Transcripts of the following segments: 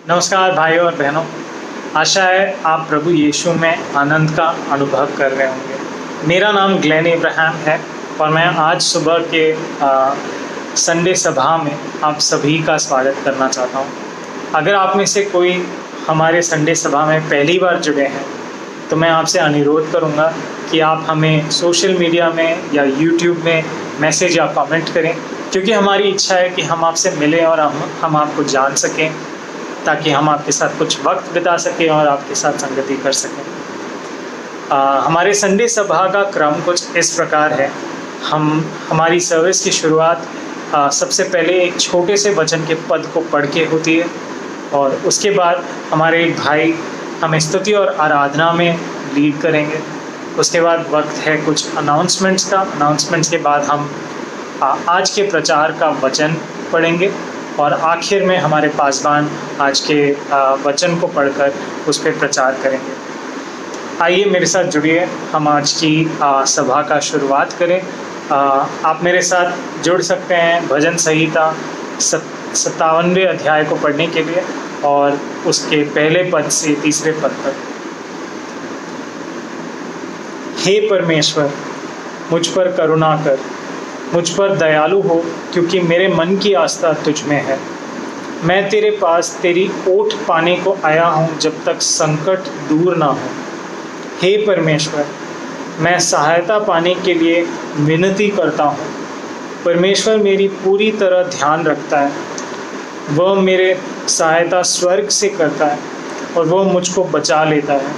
नमस्कार भाइयों और बहनों। आशा है आप प्रभु यीशु में आनंद का अनुभव कर रहे होंगे। मेरा नाम ग्लेन इब्राहिम है और मैं आज सुबह के संडे सभा में आप सभी का स्वागत करना चाहता हूं। अगर आप में से कोई हमारे संडे सभा में पहली बार जुड़े हैं तो मैं आपसे अनुरोध करूंगा कि आप हमें सोशल मीडिया में या यूट्यूब में मैसेज या कमेंट करें, क्योंकि हमारी इच्छा है कि हम आपसे मिलें और हम आपको जान सकें, ताकि हम आपके साथ कुछ वक्त बिता सकें और आपके साथ संगति कर सकें। हमारे संडे सभा का क्रम कुछ इस प्रकार है। हमारी सर्विस की शुरुआत सबसे पहले एक छोटे से वचन के पद को पढ़ के होती है और उसके बाद हमारे एक भाई हमें स्तुति और आराधना में लीड करेंगे। उसके बाद वक्त है कुछ अनाउंसमेंट्स का। अनाउंसमेंट्स के बाद हम आज के प्रचार का वचन पढ़ेंगे और आखिर में हमारे पासवान आज के वचन को पढ़कर उस पर प्रचार करेंगे। आइए मेरे साथ जुड़िए, हम आज की सभा का शुरुआत करें। आप मेरे साथ जुड़ सकते हैं भजन संहिता 57वें अध्याय को पढ़ने के लिए और उसके पहले पद से तीसरे पद तक। हे परमेश्वर, मुझ पर करुणा कर, मुझ पर दयालु हो, क्योंकि मेरे मन की आस्था तुझ में है। मैं तेरे पास तेरी ओट पाने को आया हूँ जब तक संकट दूर ना हो। हे परमेश्वर, मैं सहायता पाने के लिए विनती करता हूँ। परमेश्वर मेरी पूरी तरह ध्यान रखता है। वह मेरे सहायता स्वर्ग से करता है और वह मुझको बचा लेता है।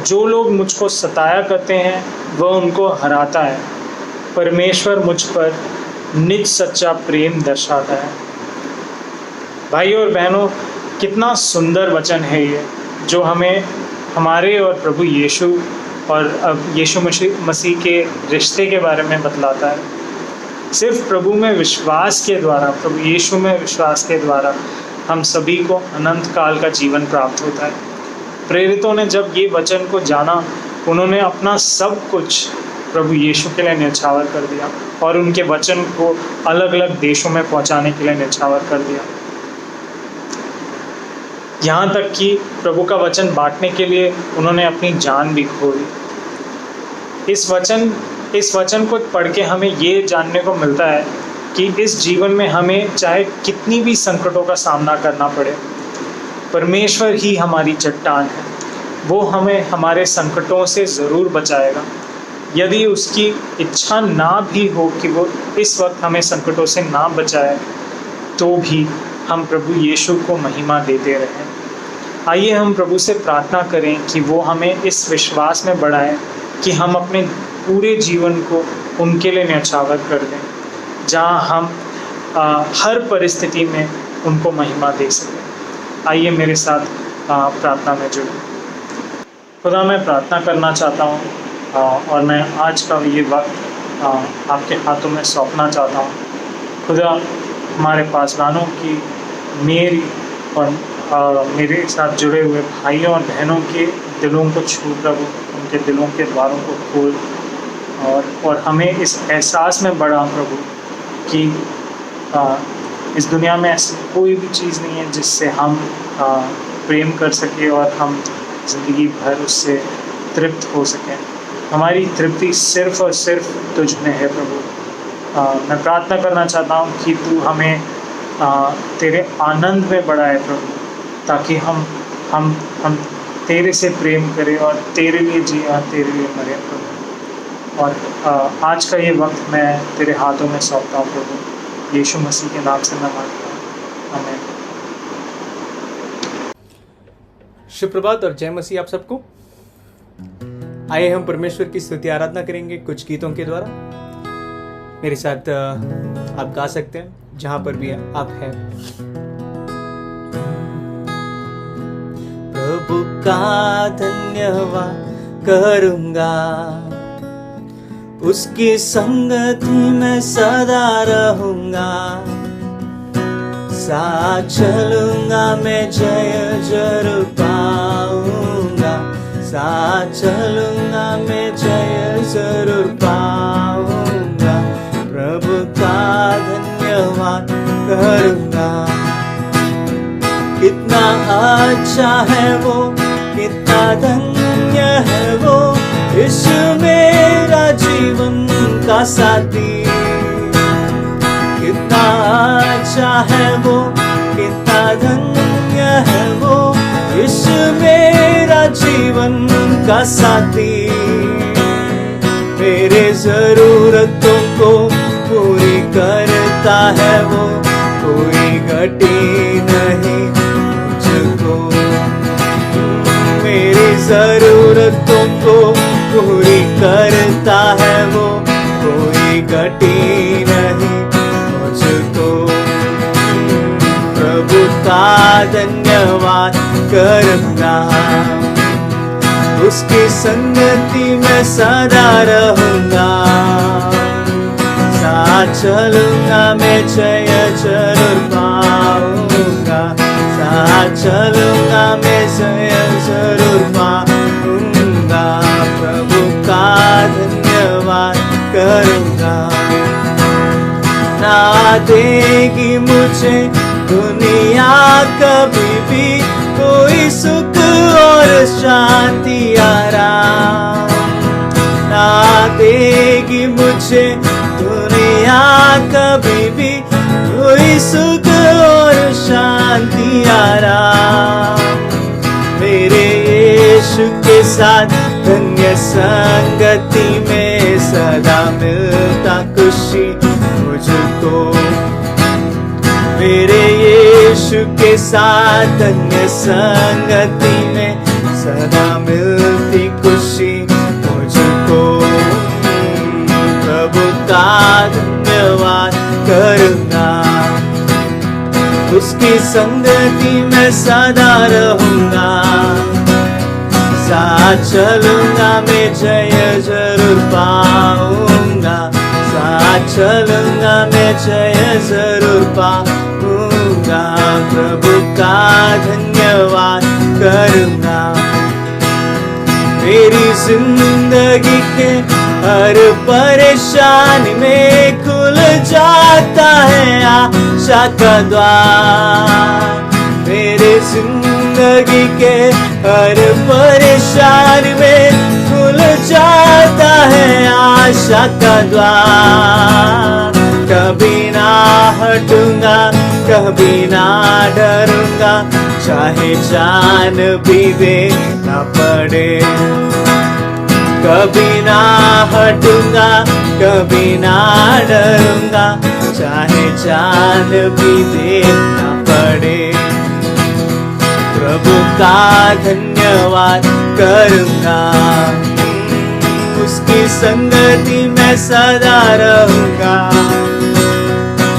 जो लोग मुझको सताया करते हैं वह उनको हराता है। परमेश्वर मुझ पर निज सच्चा प्रेम दर्शाता है। भाइयों और बहनों, कितना सुंदर वचन है ये, जो हमें हमारे और प्रभु यीशु और यीशु मसीह के रिश्ते के बारे में बतलाता है। सिर्फ प्रभु में विश्वास के द्वारा, प्रभु यीशु में विश्वास के द्वारा हम सभी को अनंत काल का जीवन प्राप्त होता है। प्रेरितों ने जब ये वचन को जाना, उन्होंने अपना सब कुछ प्रभु यीशु के लिए न्यौछावर कर दिया और उनके वचन को अलग अलग देशों में पहुंचाने के लिए न्यौछावर कर दिया। यहाँ तक कि प्रभु का वचन बांटने के लिए उन्होंने अपनी जान भी खो दी। इस वचन को पढ़ के हमें ये जानने को मिलता है कि इस जीवन में हमें चाहे कितनी भी संकटों का सामना करना पड़े, परमेश्वर ही हमारी चट्टान है। वो हमें हमारे संकटों से ज़रूर बचाएगा। यदि उसकी इच्छा ना भी हो कि वो इस वक्त हमें संकटों से ना बचाए, तो भी हम प्रभु यीशु को महिमा देते रहें। आइए हम प्रभु से प्रार्थना करें कि वो हमें इस विश्वास में बढ़ाएं कि हम अपने पूरे जीवन को उनके लिए न्यौछावर कर दें, जहाँ हम हर परिस्थिति में उनको महिमा दे सकें। आइए मेरे साथ प्रार्थना में जुड़ें। खुदा, मैं प्रार्थना करना चाहता हूँ और मैं आज का ये वक्त आपके हाथों में सौंपना चाहता हूँ। खुदा, हमारे पासवानों की, मेरी और मेरे साथ जुड़े हुए भाइयों और बहनों के दिलों को छू, प्रभु उनके दिलों के द्वारों को खोल और हमें इस एहसास में बढ़ा प्रभु कि इस दुनिया में ऐसी कोई भी चीज़ नहीं है जिससे हम प्रेम कर सके और हम ज़िंदगी भर उससे तृप्त हो सकें। हमारी तृप्ति सिर्फ़ और सिर्फ तुझ में है प्रभु। मैं प्रार्थना करना चाहता हूँ कि तू हमें तेरे आनंद में बढ़ाए प्रभु, ताकि हम तेरे से प्रेम करें और तेरे लिए जिए और तेरे लिए मरें प्रभु। और आज का ये वक्त मैं तेरे हाथों में सौंपता हूँ प्रभु, यीशु मसीह के नाम से मैं मांगता हूँ, आमीन। सुप्रभात और जय मसीह आप सबको। आइए हम परमेश्वर की स्तुति आराधना करेंगे कुछ गीतों के द्वारा। मेरे साथ आप गा सकते हैं जहां पर भी आप हैं। प्रभु का धन्यवाद करूंगा, उसकी संगति में सदा रहूंगा। साथ चलूंगा मैं, जय जरूर पाऊंगा। साथ चलूंगा मैं, जय जरूर पाऊंगा। प्रभु का धन्यवाद करूंगा। कितना अच्छा है वो, कितना धन्य है वो, यीशु मेरा जीवन का साथी। कितना अच्छा है वो, कितना धन्य है वो, यीशु मेरा जीवन का साथी। मेरे जरूरतों को पूरी करता है वो, कोई घटी नहीं मुझको। मेरी जरूरतों को पूरी करता है वो, कोई घटी नहीं मुझको। प्रभु का धन्यवाद करूंगा, उसकी संगति में सदा रहूंगा। साथ चलूंगा मैं, जय जरूर पाऊंगा। साथ चलूंगा मैं, जय जरूर पाऊंगा। प्रभु का धन्यवाद करूंगा। ना देगी मुझे दुनिया कभी भी कोई सुख और शांति आराम। ना देगी मुझे दुनिया कभी भी कोई सुख और शांति आराम। मेरे यीशु के साथ धन्य संगति में सदा मिलता खुशी मुझको। मेरे यीशु के साथ धन्य संगति में सदा मिलती खुशी मुझको। प्रभु का धन्यवाद करूंगा, उसकी संगति में सदा रहूंगा। साथ चलूंगा मैं, जय जरूर पाऊंगा। साथ चलूंगा मैं, जय जरूर पाऊंगा। प्रभु का धन्यवाद करूंगा। मेरी जिंदगी के हर परेशानी में खुल जाता है आशा का द्वार। मेरे जिंदगी के हर परेशानी में खुल जाता है आशा का द्वार। कभी ना हटूंगा, कभी ना डरूंगा, चाहे जान भी देना पड़े। कभी ना हटूंगा, कभी ना डरूंगा, चाहे जान भी देना पड़े। प्रभु का धन्यवाद करूंगा, उसकी संगति में सदा रहूंगा।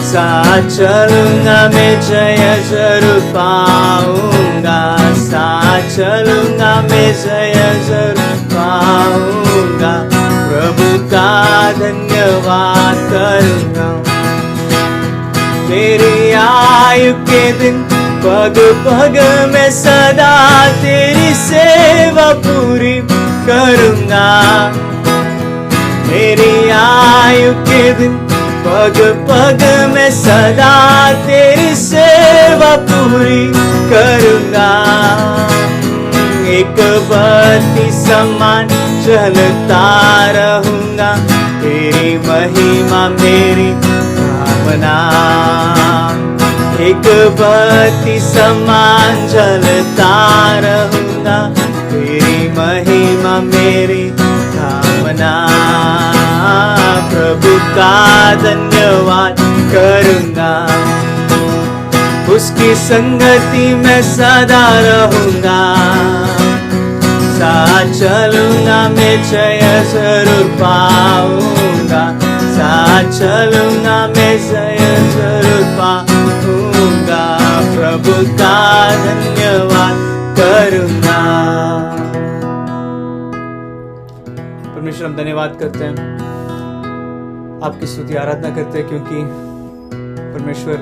साथ चलूंगा मैं, जय जरूर पाऊंगा। साथ चलूंगा मैं, जय जरूर पाऊंगा। प्रभु का धन्यवाद करूंगा। मेरी आयु के दिन पग पग में सदा तेरी सेवा पूरी करूंगा। मेरी आयु के दिन पग पग में सदा तेरी सेवा पूरी करूंगा। एक बत्ती समान जलता रहूंगा, तेरी महिमा मेरी कामना। एक बत्ती समान जलता रहूंगा, तेरी महिमा मेरी कामना। प्रभु का धन्यवाद करूंगा, उसकी संगति में सदा रहूंगा। साथ चलूंगा मैं, जय जरूर पाऊंगा। साथ चलूंगा मैं, जय जरूर पाऊंगा। प्रभु का धन्यवाद करूंगा। परमेश्वर हम धन्यवाद करते हैं, आपकी स्तुति आराधना करते हैं, क्योंकि परमेश्वर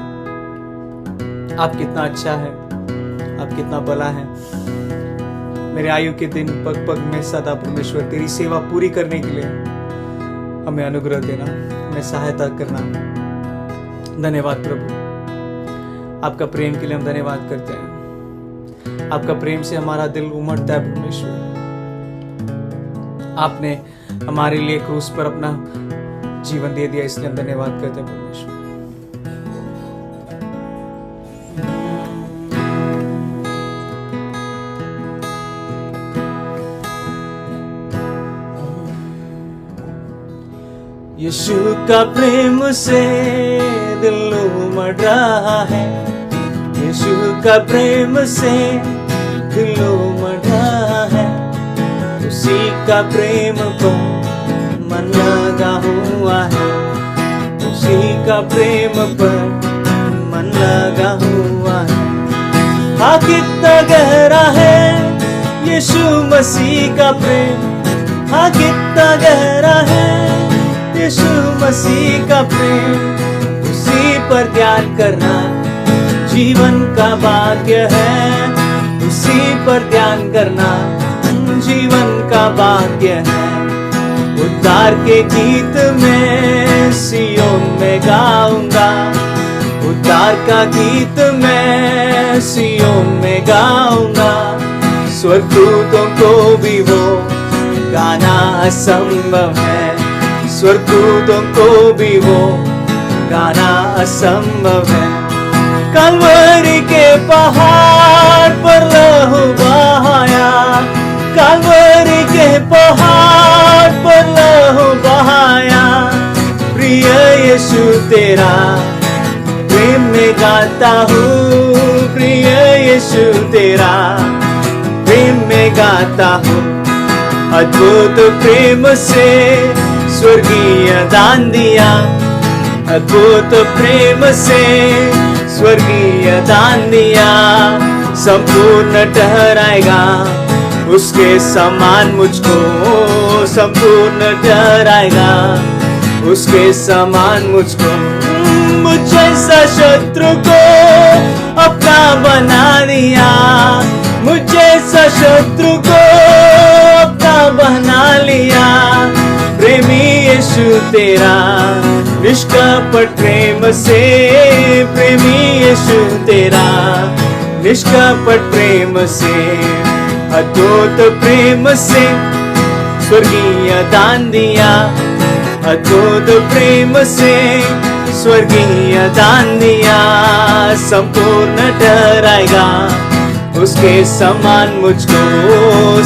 आप कितना अच्छा है, आप कितना भला है। मेरे आयु के दिन पग पग में सदा परमेश्वर तेरी सेवा पूरी करने के लिए हमें अनुग्रह देना, हमें सहायता करना। धन्यवाद प्रभु, आपका प्रेम के लिए हम धन्यवाद करते हैं। आपका प्रेम से हमारा दिल उमड़ता है परमेश्वर। आपने हमारे लिए क्रूस पर अपना जीवन दे दिया, इसलिए हम धन्यवाद करते हैं परमेश्वर। यीशु का प्रेम से दिल उमड़ रहा है, यीशु का प्रेम से दिल उमड़ रहा है, उसी का प्रेम को मन लगा हुआ है, उसी का प्रेम पर मन लगा हुआ है। हाँ कितना गहरा है यीशु मसीह का प्रेम, हाँ कितना गहरा है यीशु मसीह का प्रेम। उसी पर ध्यान करना जीवन का भाग्य है, उसी पर ध्यान करना जीवन का भाग्य है। उद्धार के गीत में सियोन में गाऊंगा, उद्धार का गीत मैं सियोन में गाऊंगा। स्वर्गदूतों को भी वो गाना असंभव है, स्वर्गदूतों को भी वो गाना असंभव है। कलवरी के पहाड़ पर लहू बहाया, कलवरी के पहाड़ पर लहू बहाया। प्रिय यीशु तेरा प्रेम में गाता हूँ, प्रिय यीशु तेरा प्रेम में गाता हूँ। अद्भुत प्रेम से स्वर्गीय दान दिया, अद्भुत प्रेम से स्वर्गीय दान दिया। संपूर्ण ठहराएगा उसके समान मुझको, संपूर्ण ठहराएगा उसके समान मुझको। मुझ जैसा शत्रु को अपना बना दिया, मुझ जैसा शत्रु को अपना बना लिया। प्रेमी यीशु तेरा निष्कपट प्रेम से, प्रेमी यीशु तेरा निष्कपट प्रेम से। अद्भुत प्रेम से स्वर्गीय दान दिया, अद्भुत प्रेम से स्वर्गीय दान दिया। संपूर्ण ठहराएगा उसके समान मुझको,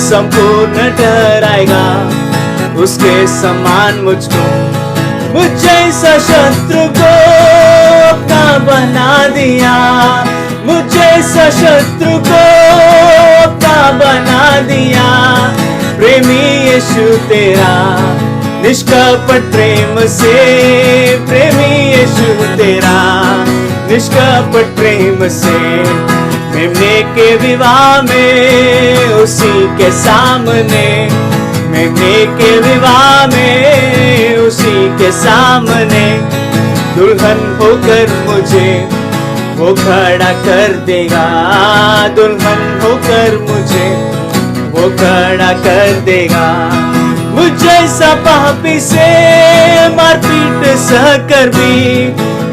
संपूर्ण ठहराएगा उसके समान मुझको। मुझ जैसा शत्रु को अपना बना दिया, मुझ जैसा शत्रु को अपना बना दिया। प्रेमी यीशु तेरा निष्कपट प्रेम से, प्रेमी यीशु तेरा निष्कपट प्रेम से। मेमने के विवाह में उसी के सामने, मेमने के विवाह में उसी के सामने। दुल्हन होकर मुझे वो खड़ा कर देगा, दुल्हन होकर मुझे वो खड़ा कर देगा। मुझ जैसा पापी से मारपीट सहकर भी,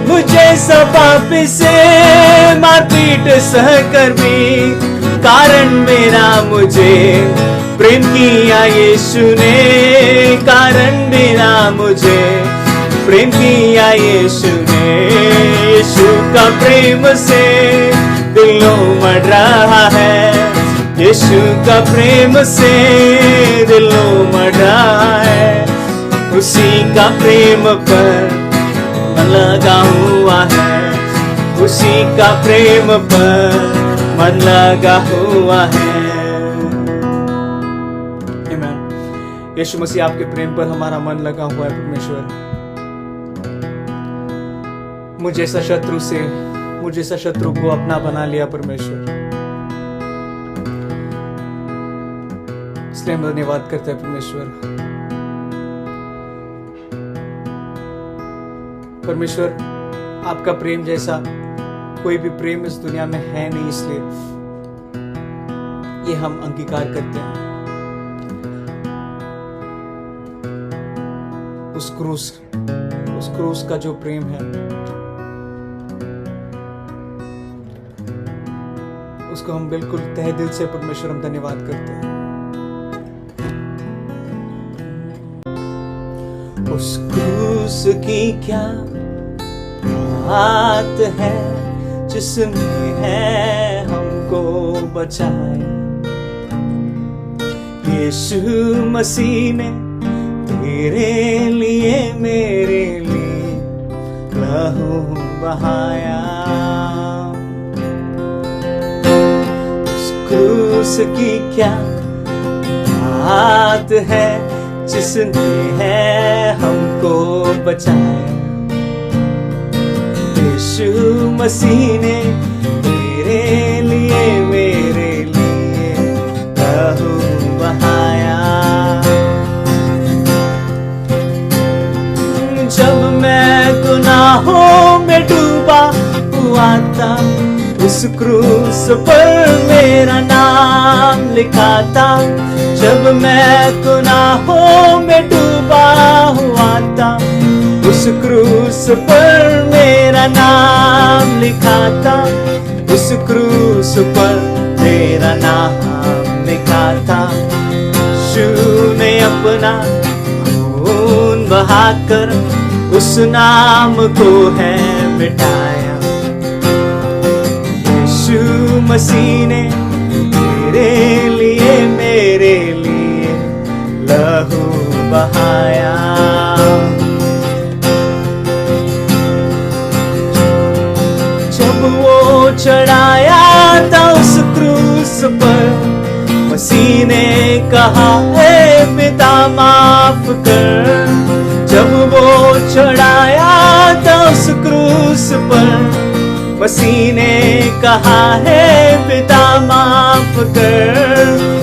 मुझ जैसा पापी से मारपीट सहकर भी। कारण मेरा मुझे प्रेम किया यीशु ने, कारण मेरा मुझे प्रेम किया यीशु ने। यीशु का प्रेम से दिल उमड़ रहा है, यीशु का प्रेम से दिल उमड़ रहा है। उसी का प्रेम पर मन लगा हुआ है, उसी का प्रेम पर मन लगा हुआ है। आमीन। यीशु मसीह आपके प्रेम पर हमारा मन लगा हुआ है परमेश्वर। मुझ जैसा शत्रु से, मुझ जैसा शत्रु को अपना बना लिया परमेश्वर। इसलिए हम धन्यवाद करते हैं परमेश्वर। परमेश्वर आपका प्रेम जैसा कोई भी प्रेम इस दुनिया में है नहीं, इसलिए ये हम अंगीकार करते हैं। उस क्रूस का जो प्रेम है, उसको हम बिल्कुल तहे दिल से परमेश्वर हम धन्यवाद करते हैं। उस क्रूस की क्या बात है जिसने है हमको बचाया। यीशु मसीह ने तेरे लिए मेरे लिए लहू बहाया। उस क्रूस की क्या बात है जिसने है हमको बचाया। यीशु मसीह ने तेरे लिए मेरे लिए लहू बहाया। जब मैं गुनाहों में डूबा हुआ था, उस क्रूस पर मेरा नाम लिखा था। जब मैं गुनाहों में डूबा हुआ था, उस क्रूस पर मेरा नाम लिखा था। उस क्रूस पर मेरा नाम लिखा था। यीशु ने अपना खून बहाकर उस नाम को है मिटाया। यीशु मसीह ने तेरे लिए मेरे लिए लहू बहाया। जब वो चढ़ाया था उस क्रूस पर, मसीह ने कहा हे पिता माफ कर। जब वो चढ़ाया था उस क्रूस पर, मसीह ने कहा है पिता माफ कर।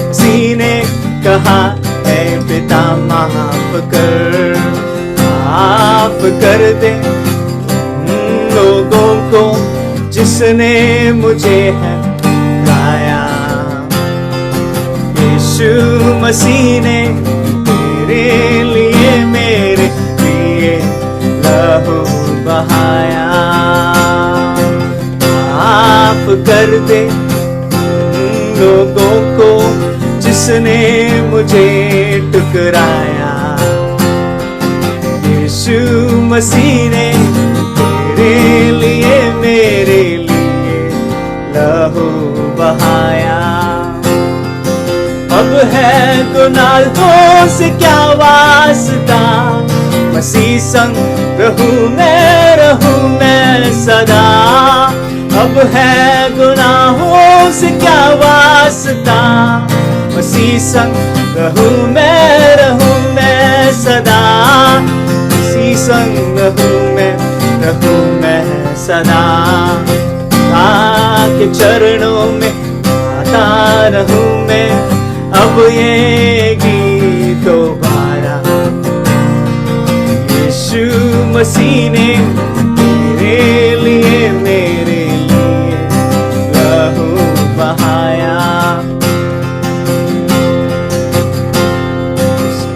मसीह ने कहा है पिता माफ कर। माफ कर दे उन लोगों को जिसने मुझे है गाया। यीशु मसीह ने तेरे लिए मेरे लिए लहू बहाया। माफ कर दे उन लोगों को जिसने मुझे ठुकराया। यीशु मसीह ने तेरे लिए मेरे लिए लहू बहाया। अब है गुनाहों से क्या वास्ता, मसीह संग रहूं मैं सदा। अब है गुनाहों से क्या वास्ता, मसीह संग रहूं मैं सदा। मसीह संग रहूं मैं सदा। आपके चरणों में आता रहूं मैं अब ये गीत दोबारा। यीशु मसीह ने तेरे लिए मेरे लिए लहू बहाया।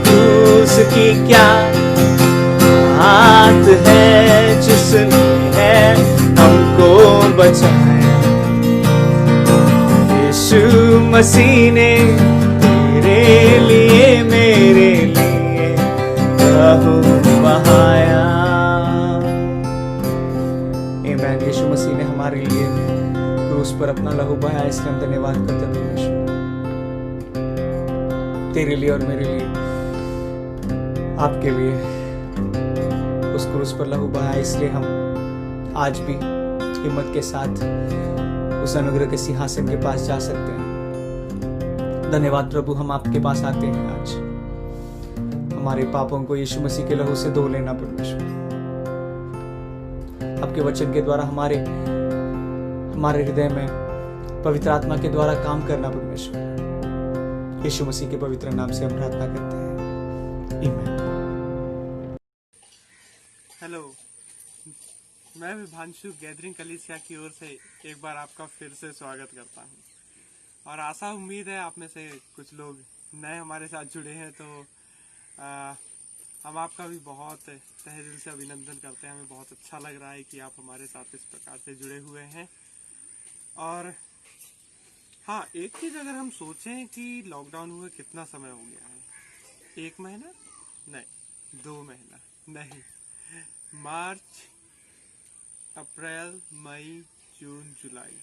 क्रूस की क्या बात है जिसने है हमको बचाया। यीशु मसीह ने तेरे लिए मेरे लिए लहू बहाया। आमीन। यीशु मसीह ने हमारे लिए क्रूस पर अपना लहू बहाया, इसलिए हम धन्यवाद करते हैं परमेश्वर तेरे लिए और मेरे लिए, आपके लिए उस क्रूस पर लहू बहाया। इसलिए हम आज भी हिम्मत के साथ उस अनुग्रह के सिंहासन के पास जा सकते हैं। धन्यवाद प्रभु, हम आपके पास आते हैं आज हमारे पापों को यीशु मसीह के लहू से धो लेना परमेश्वर। आपके वचन के द्वारा हमारे हृदय में पवित्र आत्मा के द्वारा काम करना परमेश्वर। यीशु मसीह के पवित्र नाम से हम प्रार्थना करते हैं, आमीन। हेलो, मैं विभांशु गैदरिंग कलीसिया की ओर से एक बार आपका फिर से स्वागत करता हूं। और आशा उम्मीद है आप में से कुछ लोग नए हमारे साथ जुड़े हैं, तो हम आपका भी बहुत तहे दिल से अभिनंदन करते हैं। हमें बहुत अच्छा लग रहा है कि आप हमारे साथ इस प्रकार से जुड़े हुए हैं। और हाँ, एक चीज अगर हम सोचें कि लॉकडाउन हुए कितना समय हो गया है, 1 महीना नहीं, 2 महीना नहीं, मार्च, अप्रैल, मई, जून, जुलाई,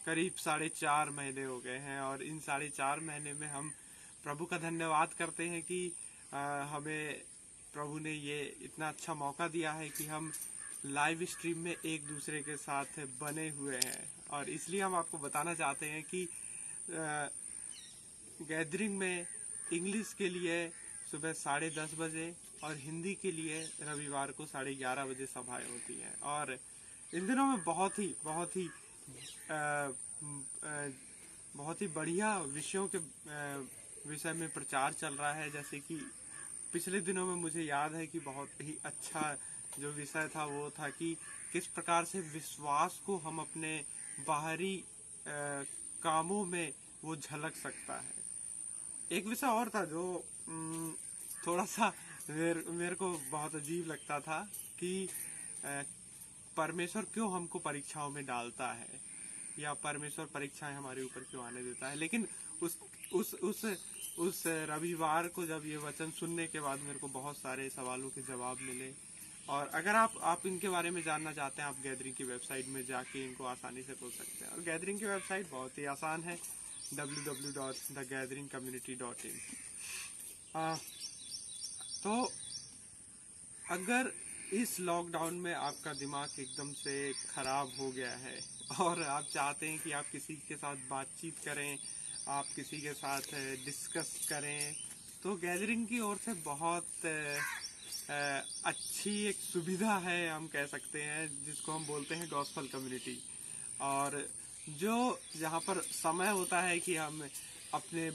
करीब 4.5 महीने हो गए हैं। और इन 4.5 महीने में हम प्रभु का धन्यवाद करते हैं कि हमें प्रभु ने ये इतना अच्छा मौका दिया है कि हम लाइव स्ट्रीम में एक दूसरे के साथ बने हुए हैं। और इसलिए हम आपको बताना चाहते हैं कि गैदरिंग में इंग्लिश के लिए सुबह 10:30 बजे और हिंदी के लिए रविवार को 11:30 बजे सभाएं होती हैं। और इन दिनों में बहुत ही बढ़िया विषयों के विषय में प्रचार चल रहा है। जैसे कि पिछले दिनों में मुझे याद है कि बहुत ही अच्छा जो विषय था वो था कि किस प्रकार से विश्वास को हम अपने बाहरी कामों में वो झलक सकता है। एक विषय और था जो थोड़ा सा मेरे को बहुत अजीब लगता था कि परमेश्वर क्यों हमको परीक्षाओं में डालता है या परमेश्वर परीक्षाएं हमारे ऊपर क्यों आने देता है। लेकिन उस रविवार को जब ये वचन सुनने के बाद मेरे को बहुत सारे सवालों के जवाब मिले। और अगर आप इनके बारे में जानना चाहते हैं, आप गैदरिंग की वेबसाइट में जाके इनको आसानी से पूछ सकते हैं। और गैदरिंग की वेबसाइट बहुत ही आसान है, www.thegatheringcommunity.in। तो अगर इस लॉकडाउन में आपका दिमाग एकदम से खराब हो गया है और आप चाहते हैं कि आप किसी के साथ बातचीत करें, आप किसी के साथ डिस्कस करें, तो गैदरिंग की ओर से बहुत अच्छी एक सुविधा है, हम कह सकते हैं, जिसको हम बोलते हैं गॉस्पल कम्युनिटी। और जो जहाँ पर समय होता है कि हम अपने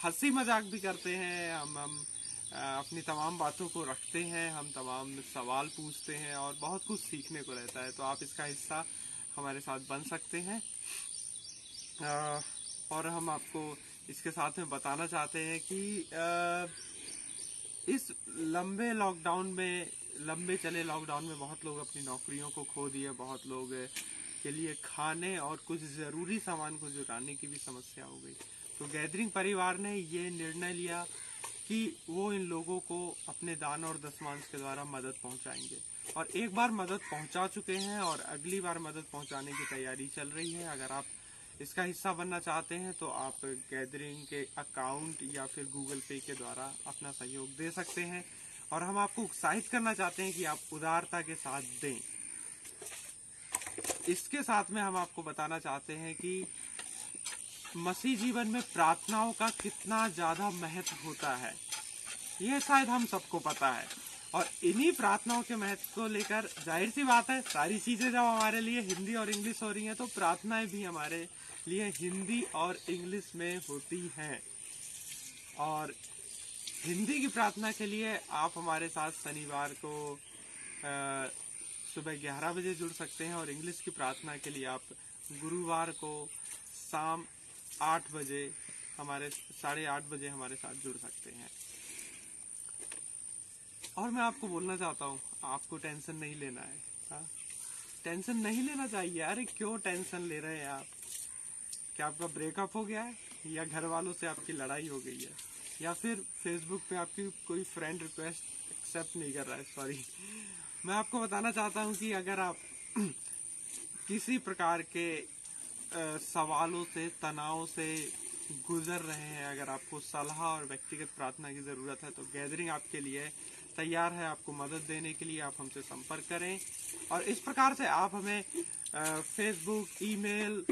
हंसी मजाक भी करते हैं, हम अपनी तमाम बातों को रखते हैं, हम तमाम सवाल पूछते हैं और बहुत कुछ सीखने को रहता है। तो आप इसका हिस्सा हमारे साथ बन सकते हैं। और हम आपको इसके साथ में बताना चाहते हैं कि इस लंबे चले लॉकडाउन में बहुत लोग अपनी नौकरियों को खो दिए, बहुत लोग के लिए खाने और कुछ जरूरी सामान को जुटाने की भी समस्या हो गई। तो गैदरिंग परिवार ने ये निर्णय लिया कि वो इन लोगों को अपने दान और दशमांश के द्वारा मदद पहुंचाएंगे। और एक बार मदद पहुंचा चुके हैं और अगली बार मदद पहुंचाने की तैयारी चल रही है। अगर आप इसका हिस्सा बनना चाहते हैं तो आप गैदरिंग के अकाउंट या फिर गूगल पे के द्वारा अपना सहयोग दे सकते हैं। और हम आपको उत्साहित करना चाहते हैं कि आप उदारता के साथ दें। इसके साथ में हम आपको बताना चाहते हैं कि मसीह जीवन में प्रार्थनाओं का कितना ज्यादा महत्व होता है, यह शायद हम सबको पता है। और इन्हीं प्रार्थनाओं के महत्व को लेकर जाहिर सी बात है, सारी चीजें जब हमारे लिए हिंदी और इंग्लिश हो रही हैं तो प्रार्थनाएं भी हमारे लिए हिंदी और इंग्लिश में होती हैं। और हिंदी की प्रार्थना के लिए आप हमारे साथ शनिवार को सुबह 11 बजे जुड़ सकते हैं और इंग्लिश की प्रार्थना के लिए आप गुरुवार को शाम 8 बजे 8:30 बजे हमारे साथ जुड़ सकते हैं। और मैं आपको बोलना चाहता हूँ, आपको टेंशन नहीं लेना है। हाँ, टेंशन नहीं लेना चाहिए। अरे क्यों टेंशन ले रहे हैं आप? क्या आपका ब्रेकअप हो गया है, या घर वालों से आपकी लड़ाई हो गई है, या फिर फेसबुक पे आपकी कोई फ्रेंड रिक्वेस्ट एक्सेप्ट नहीं कर रहा है? सॉरी, मैं आपको बताना चाहता हूँ कि अगर आप किसी प्रकार के सवालों से, तनाव से गुजर रहे हैं, अगर आपको सलाह और व्यक्तिगत प्रार्थना की जरूरत है, तो गैदरिंग आपके लिए तैयार है आपको मदद देने के लिए। आप हमसे संपर्क करें। और इस प्रकार से आप हमें फेसबुक, ईमेल,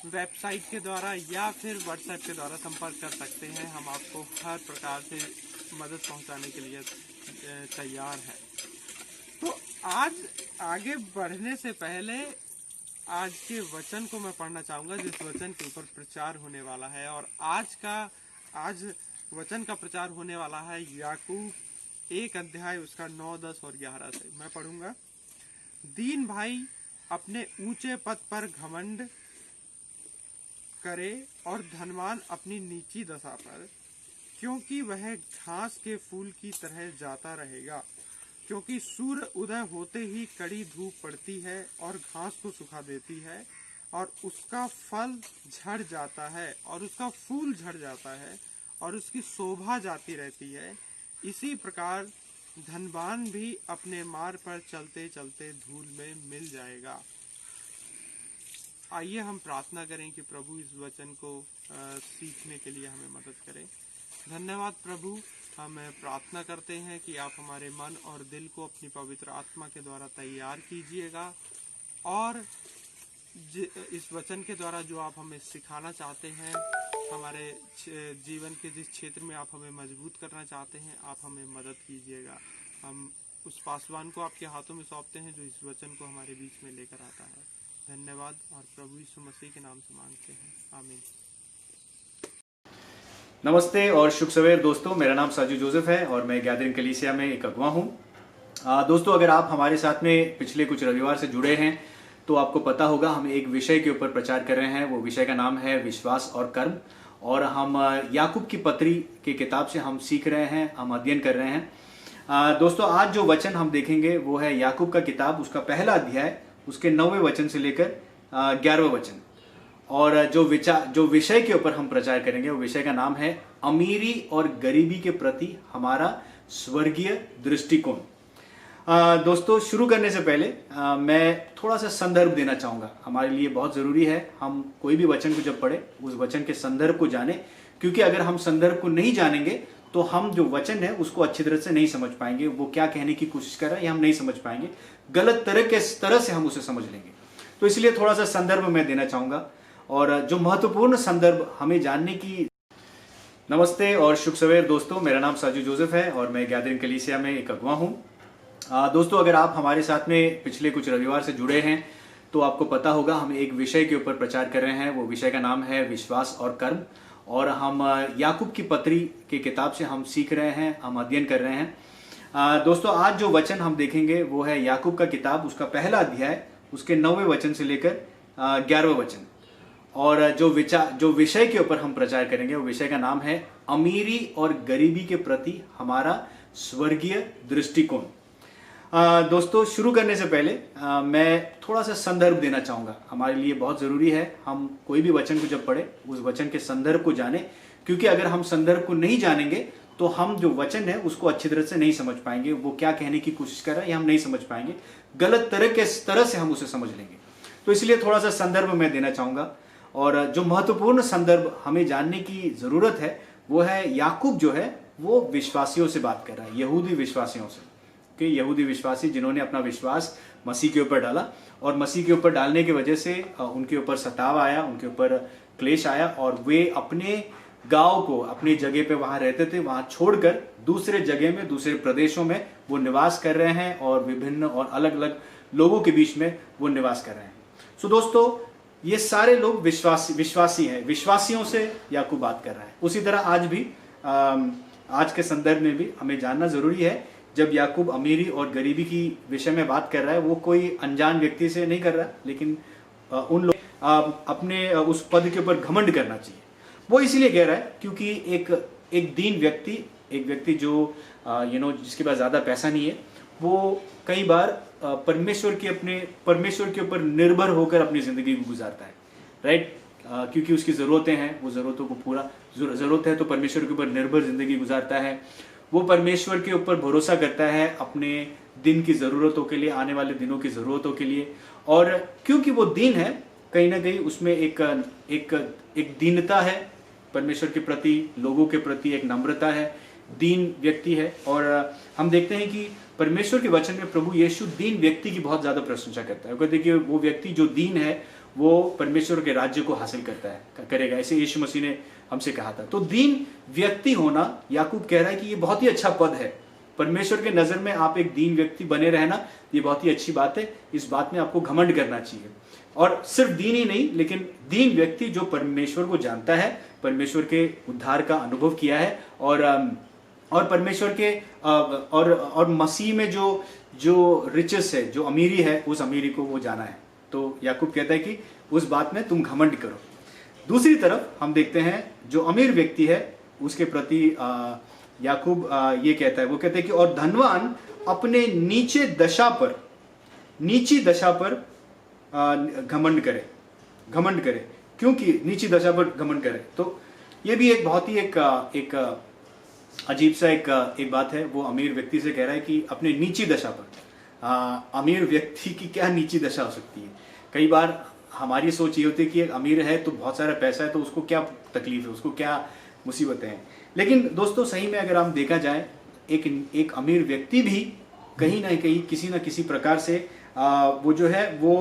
वेबसाइट के द्वारा या फिर व्हाट्सएप के द्वारा संपर्क कर सकते हैं। हम आपको हर प्रकार से मदद पहुंचाने के लिए तैयार हैं। तो आज आगे बढ़ने से पहले आज के वचन को मैं पढ़ना चाहूंगा, जिस वचन के ऊपर प्रचार होने वाला है। और आज वचन का प्रचार होने वाला है याकूब 1 अध्याय उसका 9, 10 और 11 से। मैं पढ़ूंगा। दीन भाई अपने ऊंचे पद पर घमंड करे और धनवान अपनी नीची दशा पर, क्योंकि वह घास के फूल की तरह जाता रहेगा। क्योंकि सूर्य उदय होते ही कड़ी धूप पड़ती है और घास को सुखा देती है और उसका फल झड़ जाता है और उसका फूल झड़ जाता है और उसकी शोभा जाती रहती है। इसी प्रकार धनवान भी अपने मार्ग पर चलते चलते धूल में मिल जाएगा। आइए हम प्रार्थना करें कि प्रभु इस वचन को सीखने के लिए हमें मदद करें। धन्यवाद प्रभु, हम प्रार्थना करते हैं कि आप हमारे मन और दिल को अपनी पवित्र आत्मा के द्वारा तैयार कीजिएगा और इस वचन के द्वारा जो आप हमें सिखाना चाहते हैं, हमारे जीवन के जिस क्षेत्र में आप हमें मजबूत करना चाहते हैं, आप हमें मदद कीजिएगा। हम उस पासवान को आपके हाथों में सौंपते हैं जो इस वचन को हमारे बीच में लेकर आता है। धन्यवाद और प्रभु यीशु मसीह के नाम से मांगते हैं, आमीन। नमस्ते और शुभ सवेर दोस्तों, मेरा नाम साजू जोसेफ है और मैं गैदरिंग कलीसिया में एक अगुवा हूँ। दोस्तों, अगर आप हमारे साथ में पिछले कुछ रविवार से जुड़े हैं तो आपको पता होगा हम एक विषय के ऊपर प्रचार कर रहे हैं। वो विषय का नाम है विश्वास और कर्म, और हम याकूब की पत्री की किताब से हम सीख रहे हैं, हम अध्ययन कर रहे हैं। दोस्तों, आज जो वचन हम देखेंगे वो है याकूब का किताब, उसका पहला अध्याय, उसके 9वें वचन से लेकर 11वें वचन। और जो विषय के ऊपर हम प्रचार करेंगे वो विषय का नाम है अमीरी और गरीबी के प्रति हमारा स्वर्गीय दृष्टिकोण। दोस्तों, शुरू करने से पहले मैं थोड़ा सा संदर्भ देना चाहूँगा। हमारे लिए बहुत ज़रूरी है हम कोई भी वचन को जब पढ़े उस वचन के संदर्भ को जाने, क्योंकि अगर हम संदर्भ को नहीं जानेंगे तो हम जो वचन है उसको अच्छी तरह से नहीं समझ पाएंगे। वो क्या कहने की कोशिश कर रहा है ये हम नहीं समझ पाएंगे, गलत तरह से हम उसे समझ लेंगे। तो इसलिए थोड़ा सा संदर्भ मैं देना चाहूँगा, और जो महत्वपूर्ण संदर्भ हमें जानने की। नमस्ते और शुभ सवेर दोस्तों, मेरा नाम साजू जोसेफ है और मैं गैदरिंग कलीसिया में एक अगुवा हूँ। दोस्तों, अगर आप हमारे साथ में पिछले कुछ रविवार से जुड़े हैं तो आपको पता होगा हम एक विषय के ऊपर प्रचार कर रहे हैं। वो विषय का नाम है विश्वास और कर्म, और हम याकूब की पत्री की किताब से हम सीख रहे हैं, हम अध्ययन कर रहे हैं। दोस्तों, आज जो वचन हम देखेंगे वो है याकूब का किताब, उसका पहला अध्याय, उसके 9वें वचन से लेकर 11वें वचन। और जो विषय के ऊपर हम प्रचार करेंगे वो विषय का नाम है अमीरी और गरीबी के प्रति हमारा स्वर्गीय दृष्टिकोण। दोस्तों, शुरू करने से पहले मैं थोड़ा सा संदर्भ देना चाहूँगा। हमारे लिए बहुत ज़रूरी है हम कोई भी वचन को जब पढ़े उस वचन के संदर्भ को जाने, क्योंकि अगर हम संदर्भ को नहीं जानेंगे तो हम जो वचन है उसको अच्छी तरह से नहीं समझ पाएंगे। वो क्या कहने की कोशिश कर रहा है ये हम नहीं समझ पाएंगे, गलत तरह से हम उसे समझ लेंगे। तो इसलिए थोड़ा सा संदर्भ मैं देना चाहूँगा, और जो महत्वपूर्ण संदर्भ हमें जानने की ज़रूरत है वो है याकूब जो है वो विश्वासियों से बात कर रहा है, यहूदी विश्वासियों से, कि यहूदी विश्वासी जिन्होंने अपना विश्वास मसीह के ऊपर डाला, और मसीह के ऊपर डालने की वजह से उनके ऊपर सताव आया, उनके ऊपर क्लेश आया, और वे अपने गांव को, अपनी जगह पे वहां रहते थे, वहां छोड़कर दूसरे जगह में, दूसरे प्रदेशों में वो निवास कर रहे हैं, और विभिन्न और अलग अलग लोगों के बीच में वो निवास कर रहे हैं। सो दोस्तों, ये सारे लोग विश्वासी हैं, विश्वासियों से याकूब बात कर रहा है। उसी तरह आज भी आज के संदर्भ में भी हमें जानना जरूरी है, जब याकूब अमीरी और गरीबी की विषय में बात कर रहा है वो कोई अनजान व्यक्ति से नहीं कर रहा, लेकिन उन लोग अपने उस पद के ऊपर घमंड करना चाहिए। वो इसीलिए कह रहा है क्योंकि एक दीन व्यक्ति, एक व्यक्ति जो जिसके पास ज़्यादा पैसा नहीं है, वो कई बार परमेश्वर के ऊपर निर्भर होकर अपनी ज़िंदगी को गुजारता है, राइट। क्योंकि उसकी ज़रूरतें हैं, वो ज़रूरतों को पूरा ज़रूरत है तो परमेश्वर के ऊपर निर्भर ज़िंदगी गुजारता है। वो परमेश्वर के ऊपर भरोसा करता है अपने दिन की ज़रूरतों के लिए, आने वाले दिनों की ज़रूरतों के लिए। और क्योंकि वो दीन है, कहीं ना कहीं उसमें एक दीनता है परमेश्वर के प्रति, लोगों के प्रति एक नम्रता है, दीन व्यक्ति है। और हम देखते हैं कि परमेश्वर के वचन में प्रभु यीशु दीन व्यक्ति की बहुत ज़्यादा प्रशंसा करता है। वो कहते हैं कि वो व्यक्ति जो दीन है वो परमेश्वर के राज्य को हासिल करेगा, ऐसे यीशु मसीह ने हमसे कहा था। तो दीन व्यक्ति होना, याकूब कह रहा है कि ये बहुत ही अच्छा पद है। परमेश्वर के नज़र में आप एक दीन व्यक्ति बने रहना, ये बहुत ही अच्छी बात है। इस बात में आपको घमंड करना चाहिए। और सिर्फ दीन ही नहीं, लेकिन दीन व्यक्ति जो परमेश्वर को जानता है, परमेश्वर के उद्धार का अनुभव किया है, और परमेश्वर के और मसीह में जो रिचेस है, जो अमीरी है, उस अमीरी को वो जाना है। तो याकूब कहता है कि उस बात में तुम घमंड करो। दूसरी तरफ हम देखते हैं जो अमीर व्यक्ति है उसके प्रति याकूब ये कहता है, वो कहते हैं कि और धनवान अपने नीची दशा पर घमंड करे। घमंड करे, क्योंकि नीची दशा पर घमंड करे। तो ये भी एक बहुत ही एक अजीब सा एक बात है। वो अमीर व्यक्ति से कह रहा है कि अपने नीची दशा पर, अमीर व्यक्ति की क्या नीची दशा हो सकती है। कई बार हमारी सोच ये होती है कि एक अमीर है तो बहुत सारा पैसा है तो उसको क्या तकलीफ है, उसको क्या मुसीबतें हैं। लेकिन दोस्तों सही में अगर हम देखा जाए, एक अमीर व्यक्ति भी कहीं ना कहीं किसी न किसी प्रकार से वो जो है वो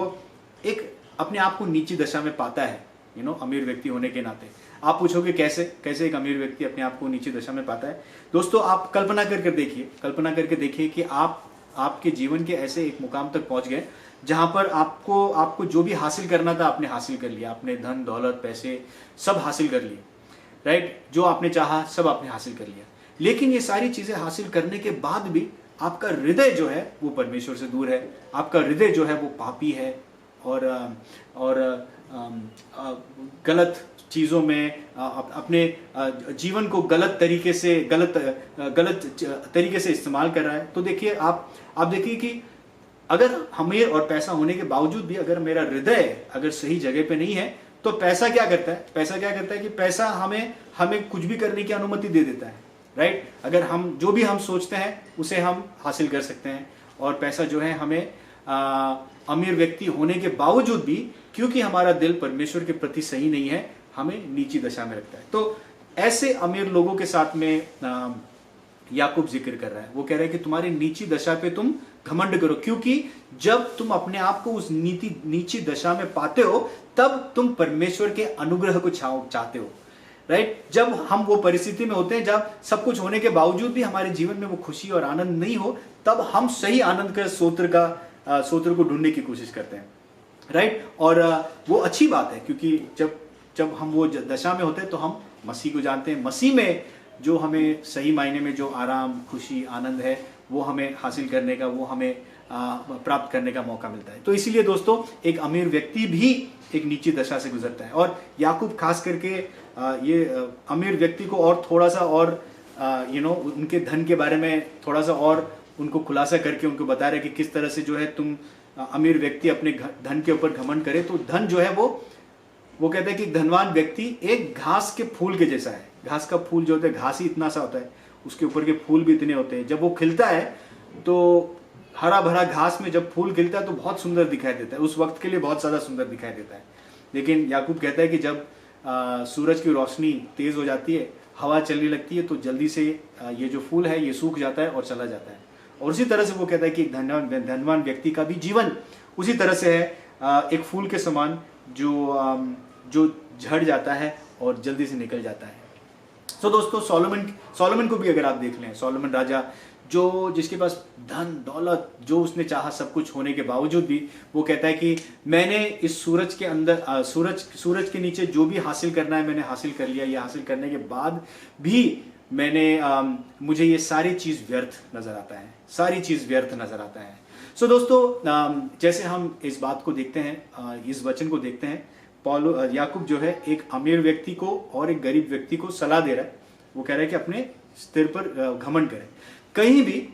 एक अपने आप को नीची दशा में पाता है, अमीर व्यक्ति होने के नाते। आप पूछोगे कैसे एक अमीर व्यक्ति अपने आप को नीची दशा में पाता है। दोस्तों आप कल्पना करके देखिए कि आपके जीवन के ऐसे एक मुकाम तक पहुंच गए जहां पर आपको जो भी हासिल करना था आपने हासिल कर लिया, आपने धन दौलत पैसे सब हासिल कर लिए, राइट। जो आपने चाहा सब आपने हासिल कर लिया। लेकिन ये सारी चीजें हासिल करने के बाद भी आपका हृदय जो है वो परमेश्वर से दूर है, आपका हृदय जो है वो पापी है और गलत चीजों में अपने जीवन को गलत तरीके से इस्तेमाल कर रहा है। तो देखिए आप देखिए कि अगर अमीर और पैसा होने के बावजूद भी अगर मेरा हृदय अगर सही जगह पे नहीं है तो पैसा क्या करता है कि पैसा हमें कुछ भी करने की अनुमति दे देता है, राइट। अगर हम जो भी हम सोचते हैं उसे हम हासिल कर सकते हैं। और पैसा जो है हमें अमीर व्यक्ति होने के बावजूद भी, क्योंकि हमारा दिल परमेश्वर के प्रति सही नहीं है, हमें नीची दशा में रखता है। तो ऐसे अमीर लोगों के साथ में याकूब जिक्र कर रहा है। वो कह रहा है कि तुम्हारी नीची दशा पे तुम घमंड करो, क्योंकि जब तुम अपने आप को उस नीची दशा में पाते हो तब तुम परमेश्वर के अनुग्रह को चाहते हो, राइट। जब हम वो परिस्थिति में होते हैं जब सब कुछ होने के बावजूद भी हमारे जीवन में वो खुशी और आनंद नहीं हो, तब हम सही आनंद के स्रोत को ढूंढने की कोशिश करते हैं, राइट। और वो अच्छी बात है, क्योंकि जब हम वो दशा में होते हैं तो हम मसीह को जानते हैं। मसीह में जो हमें सही मायने में जो आराम खुशी आनंद है वो हमें हासिल करने का, वो हमें प्राप्त करने का मौका मिलता है। तो इसीलिए दोस्तों एक अमीर व्यक्ति भी एक नीची दशा से गुजरता है। और याकूब खास करके ये अमीर व्यक्ति को और थोड़ा सा और उनके धन के बारे में थोड़ा सा और उनको खुलासा करके उनको बता रहे कि किस तरह से जो है तुम अमीर व्यक्ति अपने धन के ऊपर घमंड करे। तो धन जो है वो कहते हैं कि धनवान व्यक्ति एक घास के फूल के जैसा है। घास का फूल जो होता है, घास ही इतना सा होता है, उसके ऊपर के फूल भी इतने होते हैं। जब वो खिलता है तो हरा भरा घास में जब फूल खिलता है तो बहुत सुंदर दिखाई देता है, उस वक्त के लिए बहुत ज्यादा सुंदर दिखाई देता है। लेकिन याकूब कहता है कि जब सूरज की रोशनी तेज हो जाती है, हवा चलने लगती है, तो जल्दी से ये जो फूल है ये सूख जाता है और चला जाता है। और उसी तरह से वो कहता है कि धनवान व्यक्ति का भी जीवन उसी तरह से है, एक फूल के समान जो झड़ जाता है और जल्दी से निकल जाता है। तो दोस्तों सोलोमन को भी अगर आप देख लें, सोलोमन राजा जिसके पास धन दौलत जो उसने चाहा सब कुछ होने के बावजूद भी वो कहता है कि मैंने इस सूरज के अंदर सूरज के नीचे जो भी हासिल करना है मैंने हासिल कर लिया। ये हासिल करने के बाद भी मुझे ये सारी चीज व्यर्थ नजर आता है, सारी चीज व्यर्थ नजर आता है। सो दोस्तों जैसे हम इस बात को देखते हैं, इस वचन को देखते हैं, याकूब जो है एक अमीर व्यक्ति को और एक गरीब व्यक्ति को सलाह दे रहा है। वो कह रहा है कि अपने स्थिर पर घमंड करें। कहीं भी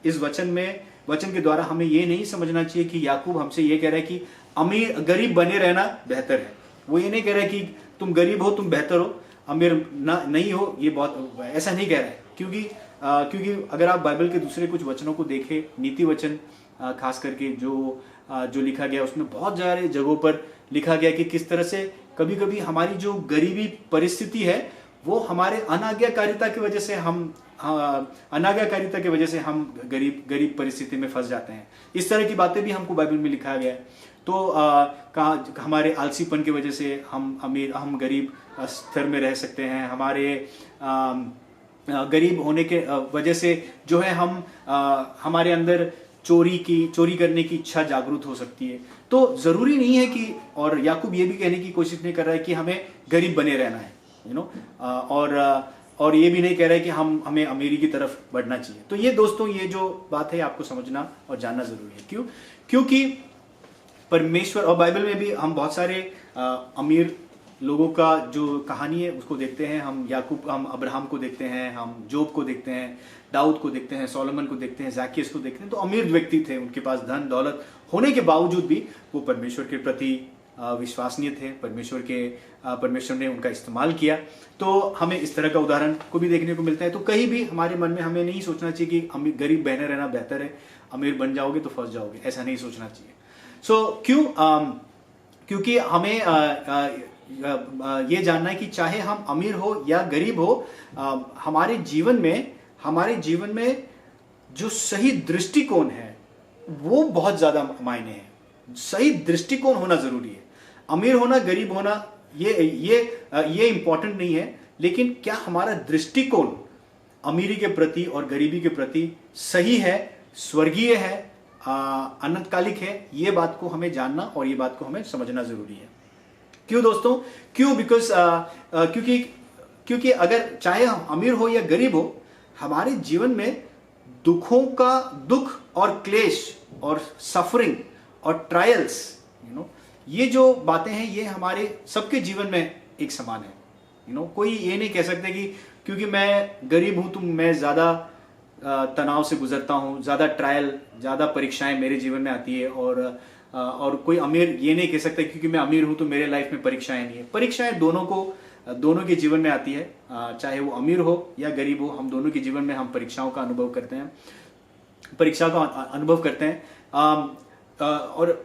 इस वचन के द्वारा हमें ये नहीं समझना चाहिए कि याकूब हमसे ये कह रहा है कि गरीब बने रहना बेहतर है। वो ये नहीं कह रहा है कि तुम गरीब हो तुम बेहतर हो, अमीर नहीं हो, ये बहुत ऐसा नहीं कह रहा है। क्योंकि अगर आप बाइबल के दूसरे कुछ वचनों को देखें, नीति वचन खास करके जो लिखा गया उसमें बहुत सारे जगहों पर लिखा गया कि किस तरह से कभी कभी हमारी जो गरीबी परिस्थिति है वो हमारे अनाज्ञाकारिता की वजह से हम गरीब परिस्थिति में फंस जाते हैं। इस तरह की बातें भी हमको बाइबल में लिखा गया है। तो हमारे आलसीपन की वजह से हम गरीब स्तर में रह सकते हैं। हमारे गरीब होने के वजह से जो है हमारे अंदर चोरी करने की इच्छा जागरूक हो सकती है। तो जरूरी नहीं है कि, और याकूब ये भी कहने की कोशिश नहीं कर रहा है कि हमें गरीब बने रहना है, और ये भी नहीं कह रहा है कि हमें अमीरी की तरफ बढ़ना चाहिए। तो ये दोस्तों ये जो बात है आपको समझना और जानना जरूरी है। क्योंकि परमेश्वर, और बाइबल में भी हम बहुत सारे अमीर लोगों का जो कहानी है उसको देखते हैं। हम अब्राहम को देखते हैं, हम जोब को देखते हैं, दाऊद को देखते हैं, सोलोमन को देखते हैं, ज़ाकियस को देखते हैं। तो अमीर व्यक्ति थे, उनके पास धन दौलत होने के बावजूद भी वो परमेश्वर के प्रति विश्वसनीय थे, परमेश्वर ने उनका इस्तेमाल किया। तो हमें इस तरह का उदाहरण को भी देखने को मिलता है। तो कहीं भी हमारे मन में हमें नहीं सोचना चाहिए कि गरीब बहने रहना बेहतर है, अमीर बन जाओगे तो फंस जाओगे, ऐसा नहीं सोचना चाहिए। क्योंकि हमें ये जानना है कि चाहे हम अमीर हो या गरीब हो, हमारे जीवन में जो सही दृष्टिकोण है वो बहुत ज्यादा मायने है। सही दृष्टिकोण होना जरूरी है। अमीर होना, गरीब होना ये इंपॉर्टेंट नहीं है, लेकिन क्या हमारा दृष्टिकोण अमीरी के प्रति और गरीबी के प्रति सही है, स्वर्गीय है, अनंतकालिक है, ये बात को हमें जानना और ये बात को हमें समझना जरूरी है। क्यों दोस्तों? क्यों? बिकॉज क्योंकि अगर चाहे हम अमीर हो या गरीब हो, हमारे जीवन में दुख और क्लेश और सफरिंग और ट्रायल्स, ये जो बातें हैं ये हमारे सबके जीवन में एक समान है। कोई ये नहीं कह सकते कि क्योंकि मैं गरीब हूं तो मैं ज्यादा तनाव से गुजरता हूं, ज्यादा ट्रायल, ज्यादा परीक्षाएं मेरे जीवन में आती है, और कोई अमीर ये नहीं कह सकता क्योंकि मैं अमीर हूं तो मेरे लाइफ में परीक्षाएं नहीं है। परीक्षाएं दोनों के जीवन में आती है, चाहे वो अमीर हो या गरीब हो, हम दोनों के जीवन में हम परीक्षाओं का अनुभव करते हैं, और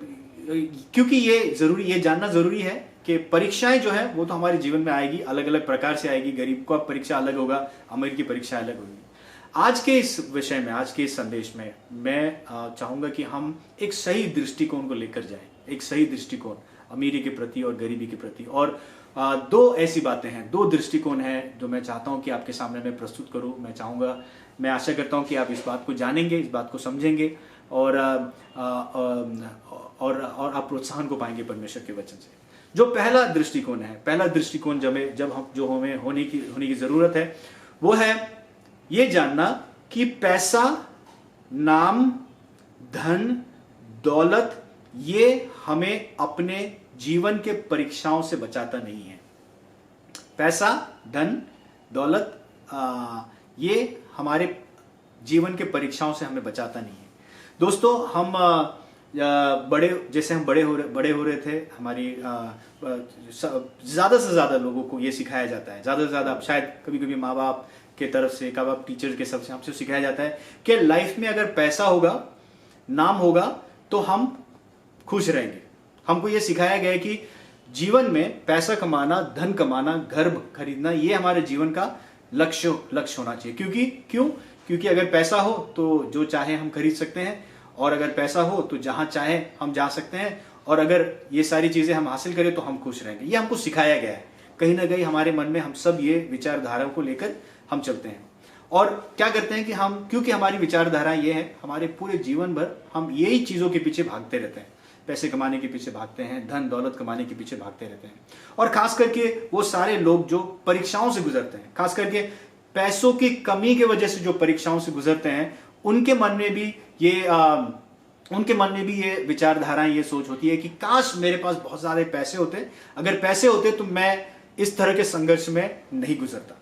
क्योंकि ये जानना जरूरी है कि परीक्षाएं जो है वो तो हमारे जीवन में आएगी, अलग अलग प्रकार से आएगी। गरीब का परीक्षा अलग होगा, अमीर की परीक्षा अलग होगी। आज के इस विषय में, आज के इस संदेश में मैं चाहूंगा कि हम एक सही दृष्टिकोण को लेकर जाएं, एक सही दृष्टिकोण अमीरी के प्रति और गरीबी के प्रति। और दो ऐसी बातें हैं, दो दृष्टिकोण हैं जो मैं चाहता हूं कि आपके सामने मैं प्रस्तुत करूं। मैं आशा करता हूं कि आप इस बात को जानेंगे, इस बात को समझेंगे, और आप प्रोत्साहन को पाएंगे परमेश्वर के वचन से। जो पहला दृष्टिकोण जो हमें होने की जरूरत है, वो है ये जानना कि पैसा, नाम, धन, दौलत ये हमें अपने जीवन के परीक्षाओं से बचाता नहीं है। पैसा, धन, दौलत ये हमारे जीवन के परीक्षाओं से हमें बचाता नहीं है। दोस्तों, हम बड़े हो रहे थे, हमारी ज्यादा से ज्यादा लोगों को ये सिखाया जाता है, ज्यादा से ज्यादा, शायद कभी कभी माँ बाप के तरफ से, कभी टीचर्स के सबसे हमसे सिखाया जाता है कि लाइफ में अगर पैसा होगा, नाम होगा तो हम खुश रहेंगे। हमको ये सिखाया गया है कि जीवन में पैसा कमाना, धन कमाना, घर खरीदना, ये हमारे जीवन का लक्ष्य होना चाहिए। क्योंकि अगर पैसा हो तो जो चाहे हम खरीद सकते हैं, और अगर पैसा हो तो जहां चाहे हम जा सकते हैं, और अगर ये सारी चीजें हम हासिल करें तो हम खुश रहेंगे। ये हमको सिखाया गया है। कहीं ना कहीं हमारे मन में हम सब ये विचारधारा को लेकर हम चलते हैं, और क्या करते हैं कि क्योंकि हमारी विचारधारा ये है, हमारे पूरे जीवन भर हम यही चीजों के पीछे भागते रहते हैं। पैसे कमाने के पीछे भागते हैं, धन दौलत कमाने के पीछे भागते रहते हैं। और खास करके वो सारे लोग जो परीक्षाओं से गुजरते हैं, खास करके पैसों की कमी की वजह से जो परीक्षाओं से गुजरते हैं, उनके मन में भी ये विचारधाराएं, ये सोच होती है कि काश मेरे पास बहुत सारे पैसे होते, अगर पैसे होते तो मैं इस तरह के संघर्ष में नहीं गुजरता।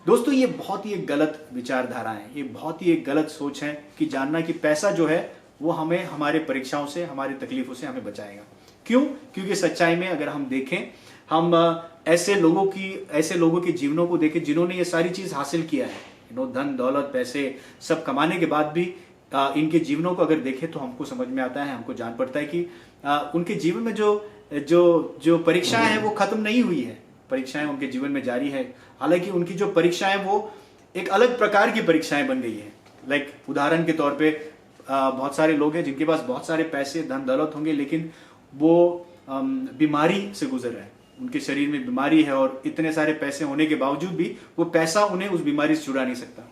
दोस्तों, ये बहुत ही एक गलत विचारधारा है, ये बहुत ही एक गलत सोच है कि जानना कि पैसा जो है वो हमें हमारे परीक्षाओं से, हमारी तकलीफों से हमें बचाएगा। क्यों? क्योंकि सच्चाई में अगर हम देखें, हम ऐसे लोगों के जीवनों को देखें जिन्होंने ये सारी चीज हासिल किया है, धन दौलत पैसे सब कमाने के बाद भी इनके जीवनों को अगर देखें तो हमको समझ में आता है, हमको जान पड़ता है कि उनके जीवन में जो परीक्षाएं हैं वो खत्म नहीं हुई है, परीक्षाएं उनके जीवन में जारी है। हालांकि उनकी जो परीक्षाएं वो एक अलग प्रकार की परीक्षाएं बन गई है। लाइक उदाहरण के तौर पे बहुत सारे लोग हैं जिनके पास बहुत सारे पैसे, धन दौलत होंगे, लेकिन वो बीमारी से गुजर रहे हैं, उनके शरीर में बीमारी है, और इतने सारे पैसे होने के बावजूद भी वो पैसा उन्हें उस बीमारी से छुड़ा नहीं सकता।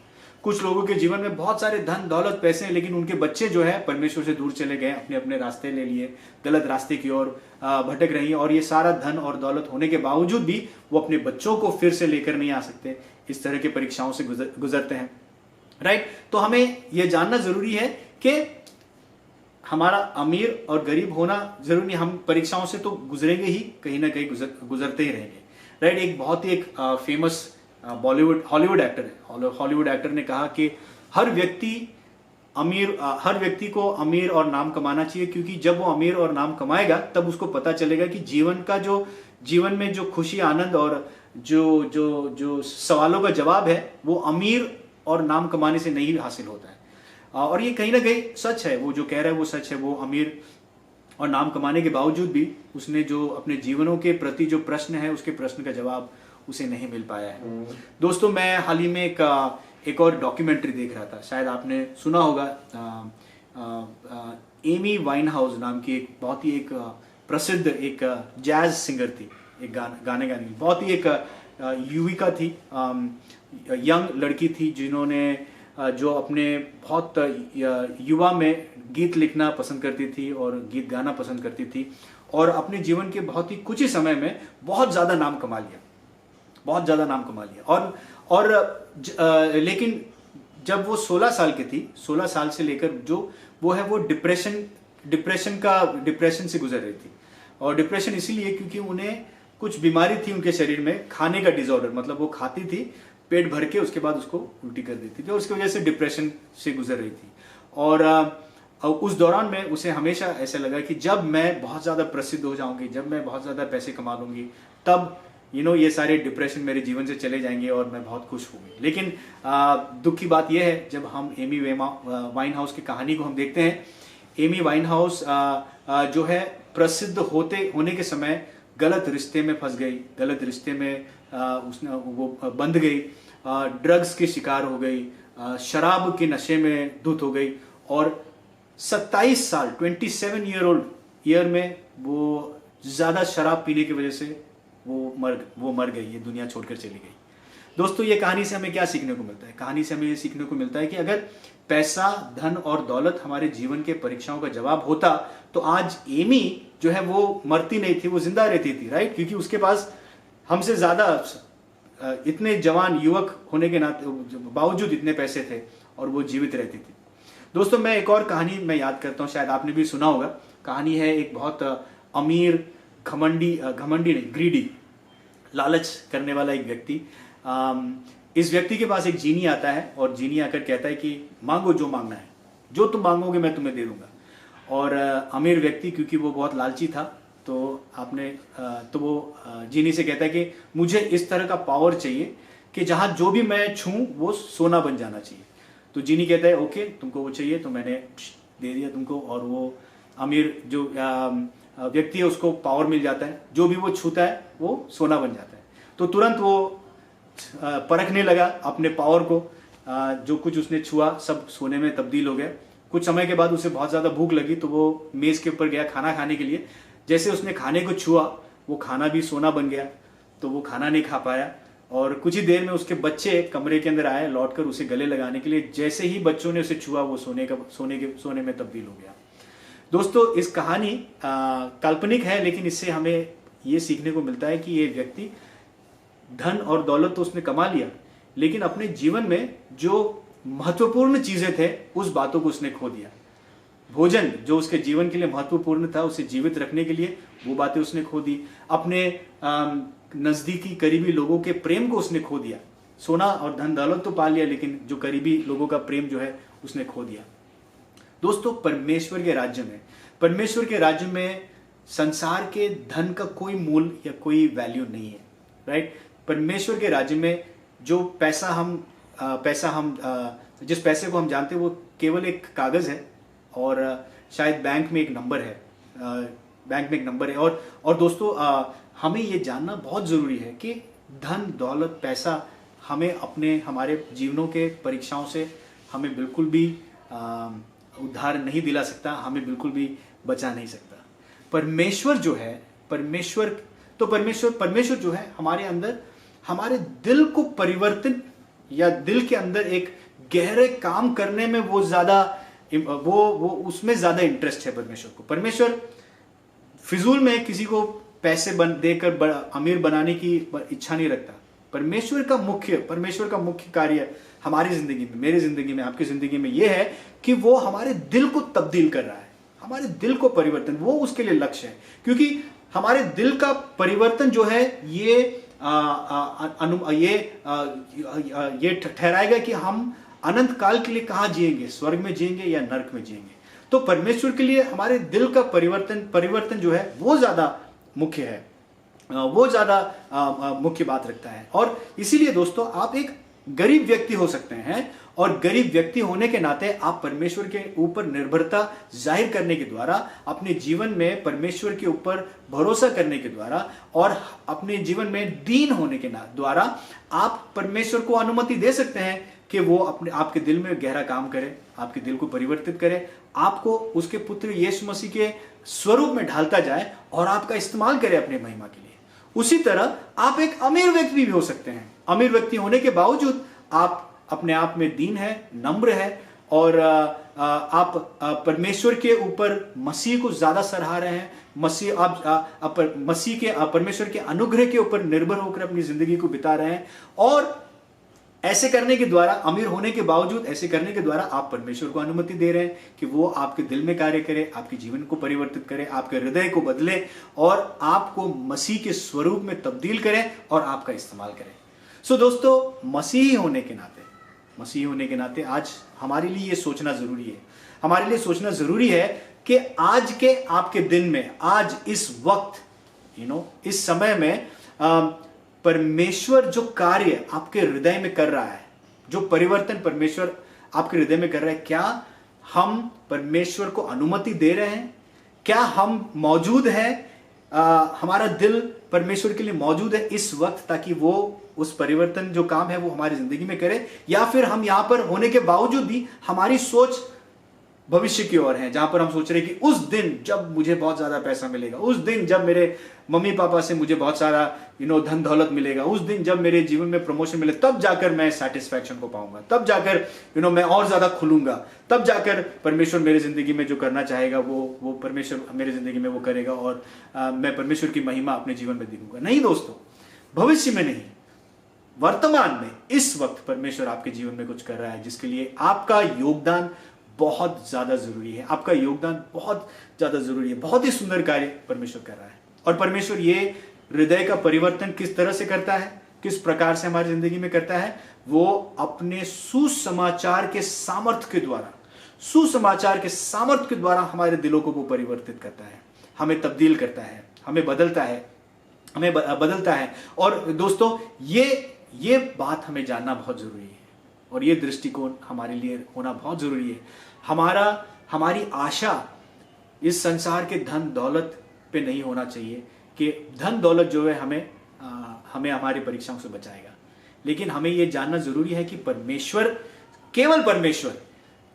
कुछ लोगों के जीवन में बहुत सारे धन दौलत पैसे हैं, लेकिन उनके बच्चे जो है परमेश्वर से दूर चले गए, अपने अपने रास्ते ले लिए, गलत रास्ते की ओर भटक रही है, और ये सारा धन और दौलत होने के बावजूद भी वो अपने बच्चों को फिर से लेकर नहीं आ सकते, इस तरह के परीक्षाओं से गुजरते हैं। राइट? तो हमें यह जानना जरूरी है कि हमारा अमीर और गरीब होना जरूरी नहीं, हम परीक्षाओं से तो गुजरेंगे ही, कहीं ना कहीं गुजरते ही रहेंगे। राइट? एक बहुत ही फेमस हॉलीवुड एक्टर ने कहा कि हर व्यक्ति हर व्यक्ति को अमीर और नाम कमाना चाहिए, क्योंकि जब वो अमीर और नाम कमाएगा तब उसको पता चलेगा कि जीवन में जो खुशी, आनंद और जो सवालों का जवाब है वो अमीर और नाम कमाने से नहीं हासिल होता है। और ये कहीं ना कहीं सच है, वो जो कह रहा है वो सच है। वो अमीर और नाम कमाने के बावजूद भी उसने जो अपने जीवनों के प्रति जो प्रश्न है, उसके प्रश्न का जवाब उसे नहीं मिल पाया है। दोस्तों, मैं हाल ही में एक और डॉक्यूमेंट्री देख रहा था, शायद आपने सुना होगा। एमी वाइनहाउस नाम की एक बहुत ही एक प्रसिद्ध एक जैज सिंगर थी, एक गाने गाने की बहुत ही एक युविका थी, यंग लड़की थी, जिन्होंने जो अपने बहुत युवा में गीत लिखना पसंद करती थी और गीत गाना पसंद करती थी, और अपने जीवन के बहुत ही कुछ ही समय में बहुत ज़्यादा नाम कमा लिया, बहुत ज़्यादा नाम कमा लिया। लेकिन जब वो 16 साल की थी, 16 साल से लेकर जो वो है वो डिप्रेशन से गुजर रही थी। और डिप्रेशन इसीलिए क्योंकि उन्हें कुछ बीमारी थी उनके शरीर में, खाने का डिसऑर्डर, मतलब वो खाती थी पेट भर के, उसके बाद उसको उल्टी कर देती थी और उसकी वजह से डिप्रेशन से गुजर रही थी। और उस दौरान में उसे हमेशा ऐसा लगा कि जब मैं बहुत ज़्यादा प्रसिद्ध हो जाऊंगी, जब मैं बहुत ज़्यादा पैसे कमा लूंगी, तब ये सारे डिप्रेशन मेरे जीवन से चले जाएंगे और मैं बहुत खुश होंगी। लेकिन दुख की बात यह है, जब हम एमी वाइनहाउस की कहानी को हम देखते हैं, एमी वाइनहाउस जो है प्रसिद्ध होने के समय गलत रिश्ते में फंस गई, गलत रिश्ते में वो बंध गई, ड्रग्स की शिकार हो गई, शराब के नशे में धुत हो गई, और 27 साल 27 ईयर में वो ज़्यादा शराब पीने की वजह से वो मर गई, ये दुनिया छोड़कर चली गई। दोस्तों, ये कहानी से हमें क्या सीखने को मिलता है? कहानी से हमें ये सीखने को मिलता है कि अगर पैसा, धन और दौलत हमारे जीवन के परीक्षाओं का जवाब होता तो आज एमी जो है वो मरती नहीं थी, वो जिंदा रहती थी, राइट? क्योंकि उसके पास हमसे ज्यादा इतने जवान युवक होने के नाते बावजूद इतने पैसे थे और वो जीवित रहती थी। दोस्तों, मैं एक और कहानी मैं याद करता हूँ, शायद आपने भी सुना होगा। कहानी है एक बहुत अमीर, घमंडी नहीं, ग्रीडी, लालच करने वाला एक व्यक्ति। इस व्यक्ति के पास एक जीनी आता है और जीनी आकर कहता है कि मांगो जो मांगना है, जो तुम मांगोगे मैं तुम्हें दे दूंगा। और अमीर व्यक्ति, क्योंकि वो बहुत लालची था, तो वो जीनी से कहता है कि मुझे इस तरह का पावर चाहिए कि जहां जो भी मैं छूं वो सोना बन जाना चाहिए। तो जीनी कहता है ओके, तुमको वो चाहिए, तो मैंने दे दिया तुमको। और वो अमीर जो व्यक्ति है उसको पावर मिल जाता है, जो भी वो छूता है वो सोना बन जाता है। तो तुरंत वो परखने लगा अपने पावर को, जो कुछ उसने छुआ सब सोने में तब्दील हो गया। कुछ समय के बाद उसे बहुत ज़्यादा भूख लगी, तो वो मेज़ के ऊपर गया खाना खाने के लिए। जैसे उसने खाने को छुआ, वो खाना भी सोना बन गया, तो वो खाना नहीं खा पाया। और कुछ ही देर में उसके बच्चे कमरे के अंदर आए लौटकर उसे गले लगाने के लिए। जैसे ही बच्चों ने उसे छुआ, वो सोने में तब्दील हो गया। दोस्तों, इस कहानी काल्पनिक है, लेकिन इससे हमें ये सीखने को मिलता है कि ये व्यक्ति धन और दौलत तो उसने कमा लिया, लेकिन अपने जीवन में जो महत्वपूर्ण चीजें थे उस बातों को उसने खो दिया। भोजन जो उसके जीवन के लिए महत्वपूर्ण था, उसे जीवित रखने के लिए, वो बातें उसने खो दी। अपने नजदीकी करीबी लोगों के प्रेम को उसने खो दिया। सोना और धन दौलत तो पा लिया, लेकिन जो करीबी लोगों का प्रेम जो है उसने खो दिया। दोस्तों, परमेश्वर के राज्य में संसार के धन का कोई मूल्य या कोई वैल्यू नहीं है, राइट? परमेश्वर के राज्य में जो जिस पैसे को हम जानते हैं वो केवल एक कागज है, और शायद बैंक में एक नंबर है। और दोस्तों, हमें ये जानना बहुत जरूरी है कि धन, दौलत, पैसा हमारे जीवनों के परीक्षाओं से हमें बिल्कुल भी उद्धार नहीं दिला सकता, हमें बिल्कुल भी बचा नहीं सकता। परमेश्वर जो है हमारे अंदर, हमारे दिल को परिवर्तित या दिल के अंदर एक गहरे काम करने में वो उसमें ज्यादा इंटरेस्ट है परमेश्वर फिजूल में किसी को पैसे देकर अमीर बनाने की इच्छा नहीं रखता। परमेश्वर का मुख्य कार्य हमारी जिंदगी में, मेरी जिंदगी में, आपकी जिंदगी में यह है कि वो हमारे दिल को तब्दील कर रहा है, हमारे दिल को परिवर्तन, वो उसके लिए लक्ष्य है। क्योंकि हमारे दिल का परिवर्तन जो है ये ठहराएगा कि हम अनंत काल के लिए कहाँ जिएंगे, स्वर्ग में जिएंगे या नरक में जिएंगे। तो परमेश्वर के लिए हमारे दिल का परिवर्तन जो है वो ज्यादा मुख्य है, वो ज्यादा मुख्य बात रखता है। और इसीलिए दोस्तों आप एक गरीब व्यक्ति हो सकते हैं, और गरीब व्यक्ति होने के नाते आप परमेश्वर के ऊपर निर्भरता जाहिर करने के द्वारा, अपने जीवन में परमेश्वर के ऊपर भरोसा करने के द्वारा और अपने जीवन में दीन होने के द्वारा आप परमेश्वर को अनुमति दे सकते हैं कि वो आपके दिल में गहरा काम करे, आपके दिल को परिवर्तित करे, आपको उसके पुत्र यीशु मसीह के स्वरूप में ढालता जाए और आपका इस्तेमाल करे अपने महिमा के लिए। उसी तरह आप एक अमीर व्यक्ति भी हो सकते हैं। अमीर व्यक्ति होने के बावजूद आप अपने आप में दीन है, नम्र है, और आप परमेश्वर के ऊपर मसीह को ज्यादा सराह रहे हैं। परमेश्वर के अनुग्रह के ऊपर निर्भर होकर अपनी जिंदगी को बिता रहे हैं, और ऐसे करने के द्वारा, अमीर होने के बावजूद ऐसे करने के द्वारा आप परमेश्वर को अनुमति दे रहे हैं कि वो आपके दिल में कार्य करे, आपके जीवन को परिवर्तित करे, आपके हृदय को बदले और आपको मसीह के स्वरूप में तब्दील करे और आपका इस्तेमाल करे। सो दोस्तों, मसीही होने के नाते आज हमारे लिए ये सोचना जरूरी है, हमारे लिए सोचना जरूरी है कि आज के आपके दिन में, आज इस वक्त इस समय में परमेश्वर जो कार्य आपके हृदय में कर रहा है, जो परिवर्तन परमेश्वर आपके हृदय में कर रहा है, क्या हम परमेश्वर को अनुमति दे रहे हैं? क्या हम मौजूद हैं? हमारा दिल परमेश्वर के लिए मौजूद है इस वक्त, ताकि वो उस परिवर्तन जो काम है वो हमारी जिंदगी में करे? या फिर हम यहां पर होने के बावजूद भी हमारी सोच भविष्य की ओर है, जहां पर हम सोच रहे हैं कि उस दिन जब मुझे बहुत ज्यादा पैसा मिलेगा, उस दिन जब मेरे मम्मी पापा से मुझे बहुत सारा धन दौलत मिलेगा, उस दिन जब मेरे जीवन में प्रमोशन मिले, तब जाकर मैं सेटिस्फैक्शन को पाऊंगा, तब जाकर मैं और ज्यादा खुलूंगा, तब जाकर परमेश्वर मेरे जिंदगी में जो करना चाहेगा वो परमेश्वर मेरे जिंदगी में वो करेगा, और मैं परमेश्वर की महिमा अपने जीवन में दिखूंगा। नहीं दोस्तों, भविष्य में नहीं, वर्तमान में इस वक्त परमेश्वर आपके जीवन में कुछ कर रहा है, जिसके लिए आपका योगदान बहुत ज्यादा जरूरी है। आपका योगदान बहुत ज्यादा जरूरी है। बहुत ही सुंदर कार्य परमेश्वर कर रहा है। और परमेश्वर ये हृदय का परिवर्तन किस तरह से करता है, किस प्रकार से हमारी जिंदगी में करता है? वो अपने सुसमाचार के सामर्थ्य के द्वारा हमारे दिलों को वो परिवर्तित करता है, हमें तब्दील करता है, हमें बदलता है। और दोस्तों, ये बात हमें जानना बहुत जरूरी है, और ये दृष्टिकोण हमारे लिए होना बहुत जरूरी है। हमारी आशा इस संसार के धन दौलत पे नहीं होना चाहिए कि धन दौलत जो है हमें हमारी परीक्षाओं से बचाएगा, लेकिन हमें ये जानना जरूरी है कि परमेश्वर, केवल परमेश्वर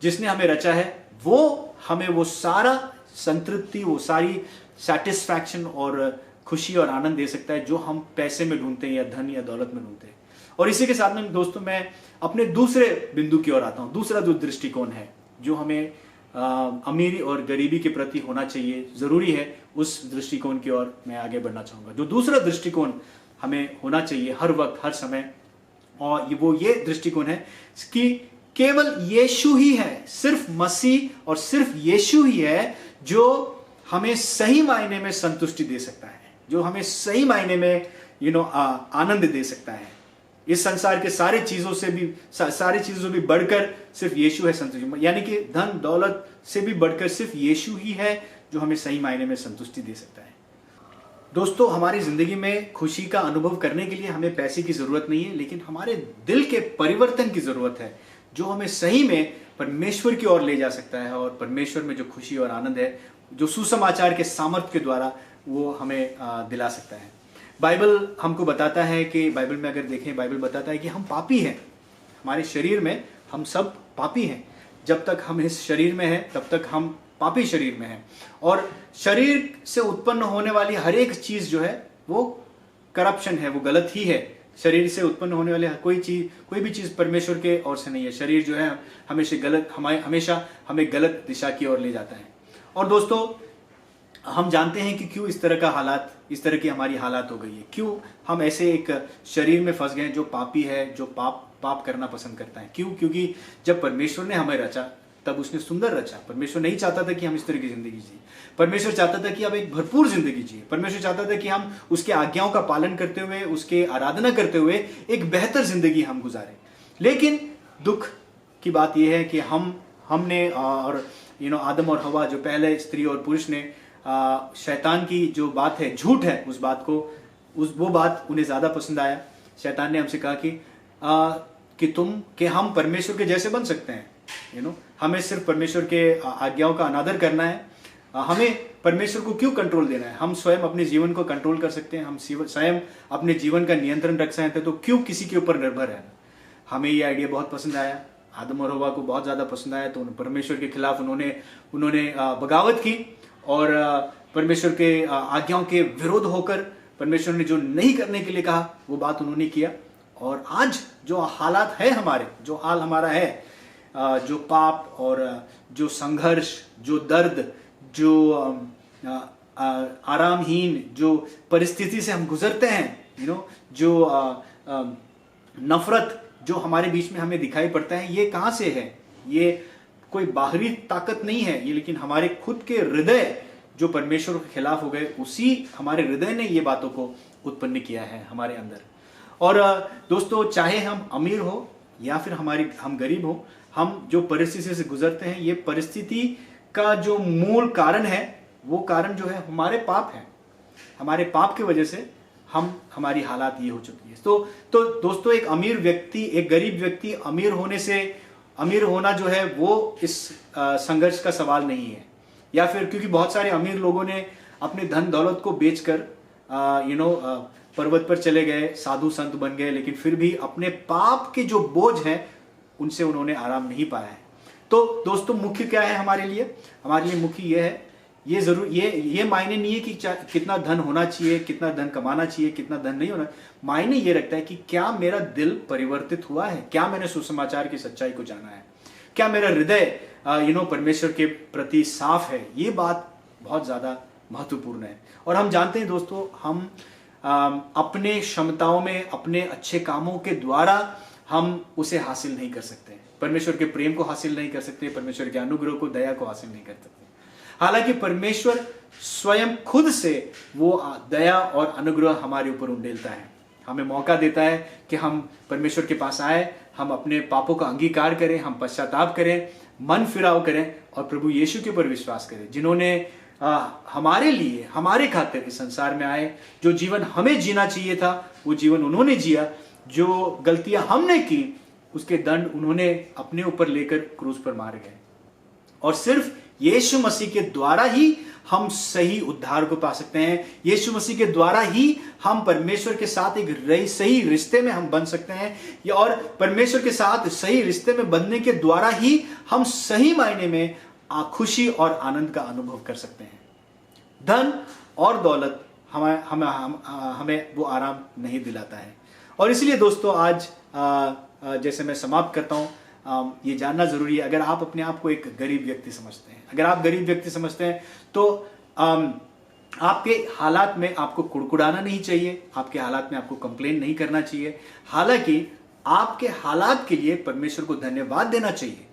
जिसने हमें रचा है, वो हमें वो सारा संतृप्ति, वो सारी सेटिस्फैक्शन और खुशी और आनंद दे सकता है जो हम पैसे में ढूंढते हैं या धन या दौलत में ढूंढते हैं। और इसी के साथ में दोस्तों, मैं अपने दूसरे बिंदु की ओर आता हूं। दूसरा जो दृष्टिकोण है जो हमें अमीरी और गरीबी के प्रति होना चाहिए, जरूरी है, उस दृष्टिकोण की ओर मैं आगे बढ़ना चाहूंगा। जो दूसरा दृष्टिकोण हमें होना चाहिए हर वक्त, हर समय, और वो ये दृष्टिकोण है कि केवल यीशु ही है, सिर्फ मसीह और सिर्फ यीशु ही है जो हमें सही मायने में संतुष्टि दे सकता है, जो हमें सही मायने में आनंद दे सकता है। इस संसार के सारी चीजों से भी बढ़कर सिर्फ यीशु है संतुष्टि, यानी कि धन दौलत से भी बढ़कर सिर्फ यीशु ही है जो हमें सही मायने में संतुष्टि दे सकता है। दोस्तों, हमारी जिंदगी में खुशी का अनुभव करने के लिए हमें पैसे की जरूरत नहीं है, लेकिन हमारे दिल के परिवर्तन की जरूरत है, जो हमें सही में परमेश्वर की ओर ले जा सकता है। और परमेश्वर में जो खुशी और आनंद है, जो सुसमाचार के सामर्थ्य के द्वारा वो हमें दिला सकता है। बाइबल हमको बताता है कि, बाइबल में अगर देखें, बाइबल बताता है कि हम पापी हैं। हमारे शरीर में हम सब पापी हैं। जब तक हम इस शरीर में हैं तब तक हम पापी शरीर में हैं, और शरीर से उत्पन्न होने वाली हर एक चीज जो है वो करप्शन है, वो गलत ही है। शरीर से उत्पन्न होने वाले कोई भी चीज परमेश्वर के ओर से नहीं है। शरीर जो है हमेशा हमें गलत दिशा की ओर ले जाता है। और दोस्तों, हम जानते हैं कि क्यों इस तरह की हमारी हालात हो गई है, क्यों हम ऐसे एक शरीर में फंस गए हैं जो पापी है, जो पाप करना पसंद करता है। क्योंकि जब परमेश्वर ने हमें रचा तब उसने सुंदर रचा। परमेश्वर नहीं चाहता था कि हम इस तरह की जिंदगी जिए। परमेश्वर चाहता था कि हम एक भरपूर जिंदगी जिए। परमेश्वर चाहता था कि हम उसके आज्ञाओं का पालन करते हुए, उसके आराधना करते हुए एक बेहतर जिंदगी हम गुजारें। लेकिन दुख की बात यह है कि हमने और आदम और हवा, जो पहले स्त्री और पुरुष ने शैतान की जो बात है, झूठ है, उस बात को वो बात उन्हें ज्यादा पसंद आया। शैतान ने हमसे कहा कि हम परमेश्वर के जैसे बन सकते हैं, हमें सिर्फ परमेश्वर के आज्ञाओं का अनादर करना है, हमें परमेश्वर को क्यों कंट्रोल देना है, हम स्वयं अपने जीवन को कंट्रोल कर सकते हैं, हम स्वयं अपने जीवन का नियंत्रण रख सकते हैं, तो क्यों किसी के ऊपर निर्भर है। हमें ये आइडिया बहुत पसंद आया, आदम और हवा को बहुत ज्यादा पसंद आया, तो परमेश्वर के खिलाफ उन्होंने बगावत की और परमेश्वर के आज्ञाओं के विरोध होकर परमेश्वर ने जो नहीं करने के लिए कहा वो बात उन्होंने किया। और आज जो हालात है हमारे, जो हाल हमारा है, जो पाप और जो संघर्ष, जो दर्द, जो आरामहीन जो परिस्थिति से हम गुजरते हैं, जो नफरत जो हमारे बीच में हमें दिखाई पड़ता है, ये कहां से है? ये कोई बाहरी ताकत नहीं है, ये लेकिन हमारे खुद के हृदय जो परमेश्वर के खिलाफ हो गए, उसी हमारे हृदय ने ये बातों को उत्पन्न किया है हमारे अंदर। और दोस्तों, चाहे हम अमीर हो या फिर हम गरीब हो, हम जो परिस्थिति से गुजरते हैं, ये परिस्थिति का जो मूल कारण है, वो कारण जो है हमारे पाप है। हमारे पाप की वजह से हमारी हालात ये हो चुकी है। तो दोस्तों, एक अमीर व्यक्ति, एक गरीब व्यक्ति अमीर होना जो है वो इस संघर्ष का सवाल नहीं है। या फिर क्योंकि बहुत सारे अमीर लोगों ने अपने धन दौलत को बेचकर पर्वत पर चले गए, साधु संत बन गए, लेकिन फिर भी अपने पाप के जो बोझ है उनसे उन्होंने आराम नहीं पाया है। तो दोस्तों, मुख्य क्या है हमारे लिए मुख्य ये है, ये मायने नहीं है कि कितना धन होना चाहिए, कितना धन कमाना चाहिए, कितना धन नहीं होना। मायने ये रखता है कि क्या मेरा दिल परिवर्तित हुआ है, क्या मैंने सुसमाचार की सच्चाई को जाना है, क्या मेरा हृदय परमेश्वर के प्रति साफ है। ये बात बहुत ज्यादा महत्वपूर्ण है। और हम जानते हैं दोस्तों, हम अपने क्षमताओं में, अपने अच्छे कामों के द्वारा हम उसे हासिल नहीं कर सकते, परमेश्वर के प्रेम को हासिल नहीं कर सकते, परमेश्वर के अनुग्रह को, दया को हासिल नहीं कर सकते। हालांकि परमेश्वर स्वयं खुद से वो दया और अनुग्रह हमारे ऊपर उंडेलता है, हमें मौका देता है कि हम परमेश्वर के पास आए, हम अपने पापों का अंगीकार करें, हम पश्चाताप करें, मन फिराव करें और प्रभु यीशु के ऊपर विश्वास करें, जिन्होंने हमारे लिए, हमारे खातिर इस संसार में आए। जो जीवन हमें जीना चाहिए था वो जीवन उन्होंने जिया, जो गलतियां हमने की उसके दंड उन्होंने अपने ऊपर लेकर क्रूस पर मार गए। और सिर्फ यीशु मसीह के द्वारा ही हम सही उद्धार को पा सकते हैं। यीशु मसीह के द्वारा ही हम परमेश्वर के साथ एक सही रिश्ते में हम बन सकते हैं, और परमेश्वर के साथ सही रिश्ते में बनने के द्वारा ही हम सही मायने में खुशी और आनंद का अनुभव कर सकते हैं। धन और दौलत हमें वो आराम नहीं दिलाता है। और इसलिए दोस्तों, आज जैसे मैं समाप्त करता हूं, ये जानना जरूरी है, अगर आप अपने आप को एक गरीब व्यक्ति समझते हैं, अगर आप गरीब व्यक्ति समझते हैं, तो आपके हालात में आपको कुड़कुड़ाना नहीं चाहिए, आपके हालात में आपको कंप्लेन नहीं करना चाहिए। हालांकि आपके हालात के लिए परमेश्वर को धन्यवाद देना चाहिए।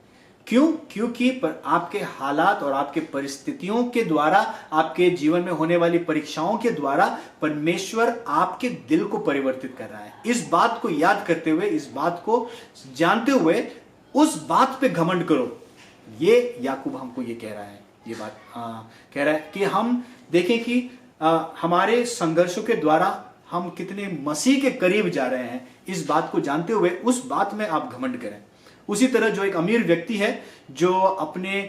क्यों? क्योंकि आपके हालात और आपके परिस्थितियों के द्वारा, आपके जीवन में होने वाली परीक्षाओं के द्वारा परमेश्वर आपके दिल को परिवर्तित कर रहा है। इस बात को याद करते हुए, इस बात को जानते हुए, उस बात पे घमंड करो। ये याकूब हमको ये कह रहा है, ये बात कह रहा है कि हम देखें कि हमारे संघर्षों के द्वारा हम कितने मसीह के करीब जा रहे हैं। इस बात को जानते हुए उस बात में आप घमंड करें। उसी तरह जो एक अमीर व्यक्ति है, जो अपने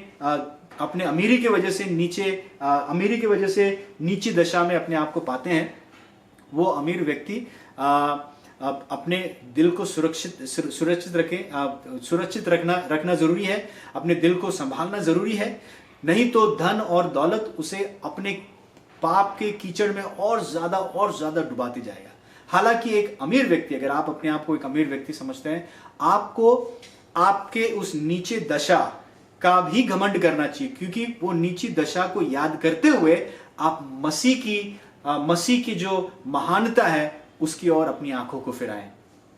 अमीरी की वजह से नीची दशा में अपने आप को पाते हैं, वो अमीर व्यक्ति अपने दिल को सुरक्षित रखना जरूरी है, अपने दिल को संभालना जरूरी है। नहीं तो धन और दौलत उसे अपने पाप के कीचड़ में और ज्यादा डुबाते जाएगा। हालांकि एक अमीर व्यक्ति, अगर आप अपने आप को एक अमीर व्यक्ति समझते हैं, आपको आपके उस नीचे दशा का भी घमंड करना चाहिए, क्योंकि वो नीची दशा को याद करते हुए आप मसीह की जो महानता है उसकी ओर अपनी आंखों को फिराएं,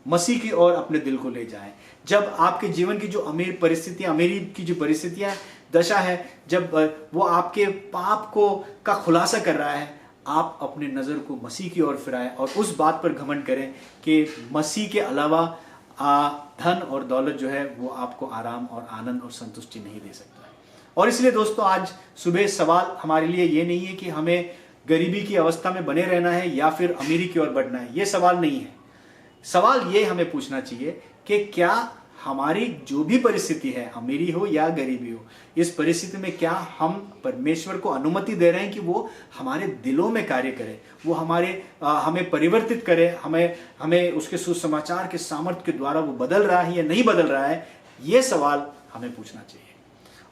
मसीह की ओर अपने दिल को ले जाएं। जब आपके जीवन की जो अमीरी की जो परिस्थितियां दशा है, जब वो आपके पाप का खुलासा कर रहा है, आप अपने नजर को मसीह की ओर फिराएं और उस बात पर घमंड करें कि मसीह के अलावा धन और दौलत जो है वो आपको आराम और आनंद और संतुष्टि नहीं दे सकता है। और इसलिए दोस्तों आज सुबह सवाल हमारे लिए ये नहीं है कि हमें गरीबी की अवस्था में बने रहना है या फिर अमीरी की ओर बढ़ना है, ये सवाल नहीं है। सवाल ये हमें पूछना चाहिए कि क्या हमारी जो भी परिस्थिति है, अमीरी हो या गरीबी हो, इस परिस्थिति में क्या हम परमेश्वर को अनुमति दे रहे हैं कि वो हमारे दिलों में कार्य करे, वो हमें परिवर्तित करे, हमें उसके सुसमाचार के सामर्थ्य के द्वारा वो बदल रहा है या नहीं बदल रहा है, ये सवाल हमें पूछना चाहिए।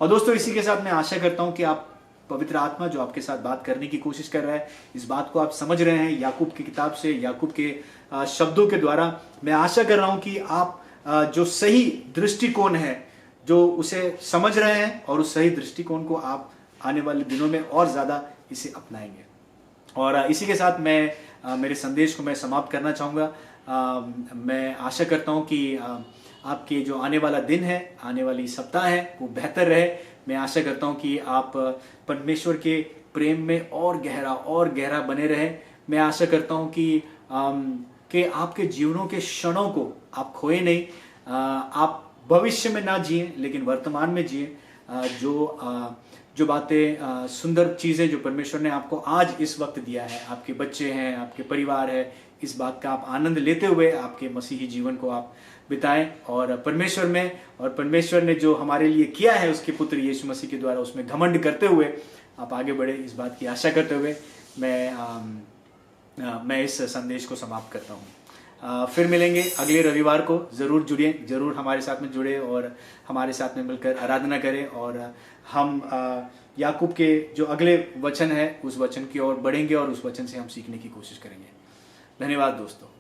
और दोस्तों इसी के साथ मैं आशा करता हूं कि आप पवित्र आत्मा जो आपके साथ बात करने की कोशिश कर रहा है, इस बात को आप समझ रहे हैं याकूब की किताब से, याकूब के शब्दों के द्वारा। मैं आशा कर रहा हूं कि आप जो सही दृष्टिकोण है जो उसे समझ रहे हैं और उस सही दृष्टिकोण को आप आने वाले दिनों में और ज़्यादा इसे अपनाएंगे। और इसी के साथ मैं मेरे संदेश को मैं समाप्त करना चाहूँगा। मैं आशा करता हूँ कि आपके जो आने वाला दिन है, आने वाली सप्ताह है, वो बेहतर रहे। मैं आशा करता हूँ कि आप परमेश्वर के प्रेम में और गहरा बने रहें। मैं आशा करता हूँ कि आपके जीवनों के क्षणों को आप खोए नहीं, आप भविष्य में ना जिए लेकिन वर्तमान में जिए। जो बातें सुंदर चीज़ें जो परमेश्वर ने आपको आज इस वक्त दिया है, आपके बच्चे हैं, आपके परिवार है, इस बात का आप आनंद लेते हुए आपके मसीही जीवन को आप बिताएं और परमेश्वर में, और परमेश्वर ने जो हमारे लिए किया है उसके पुत्र यीशु मसीह के द्वारा उसमें घमंड करते हुए आप आगे बढ़े, इस बात की आशा करते हुए मैं इस संदेश को समाप्त करता हूँ। फिर मिलेंगे अगले रविवार को। ज़रूर जुड़िए, ज़रूर हमारे साथ में जुड़े और हमारे साथ में मिलकर आराधना करें और हम याकूब के जो अगले वचन है उस वचन की ओर बढ़ेंगे और उस वचन से हम सीखने की कोशिश करेंगे। धन्यवाद दोस्तों।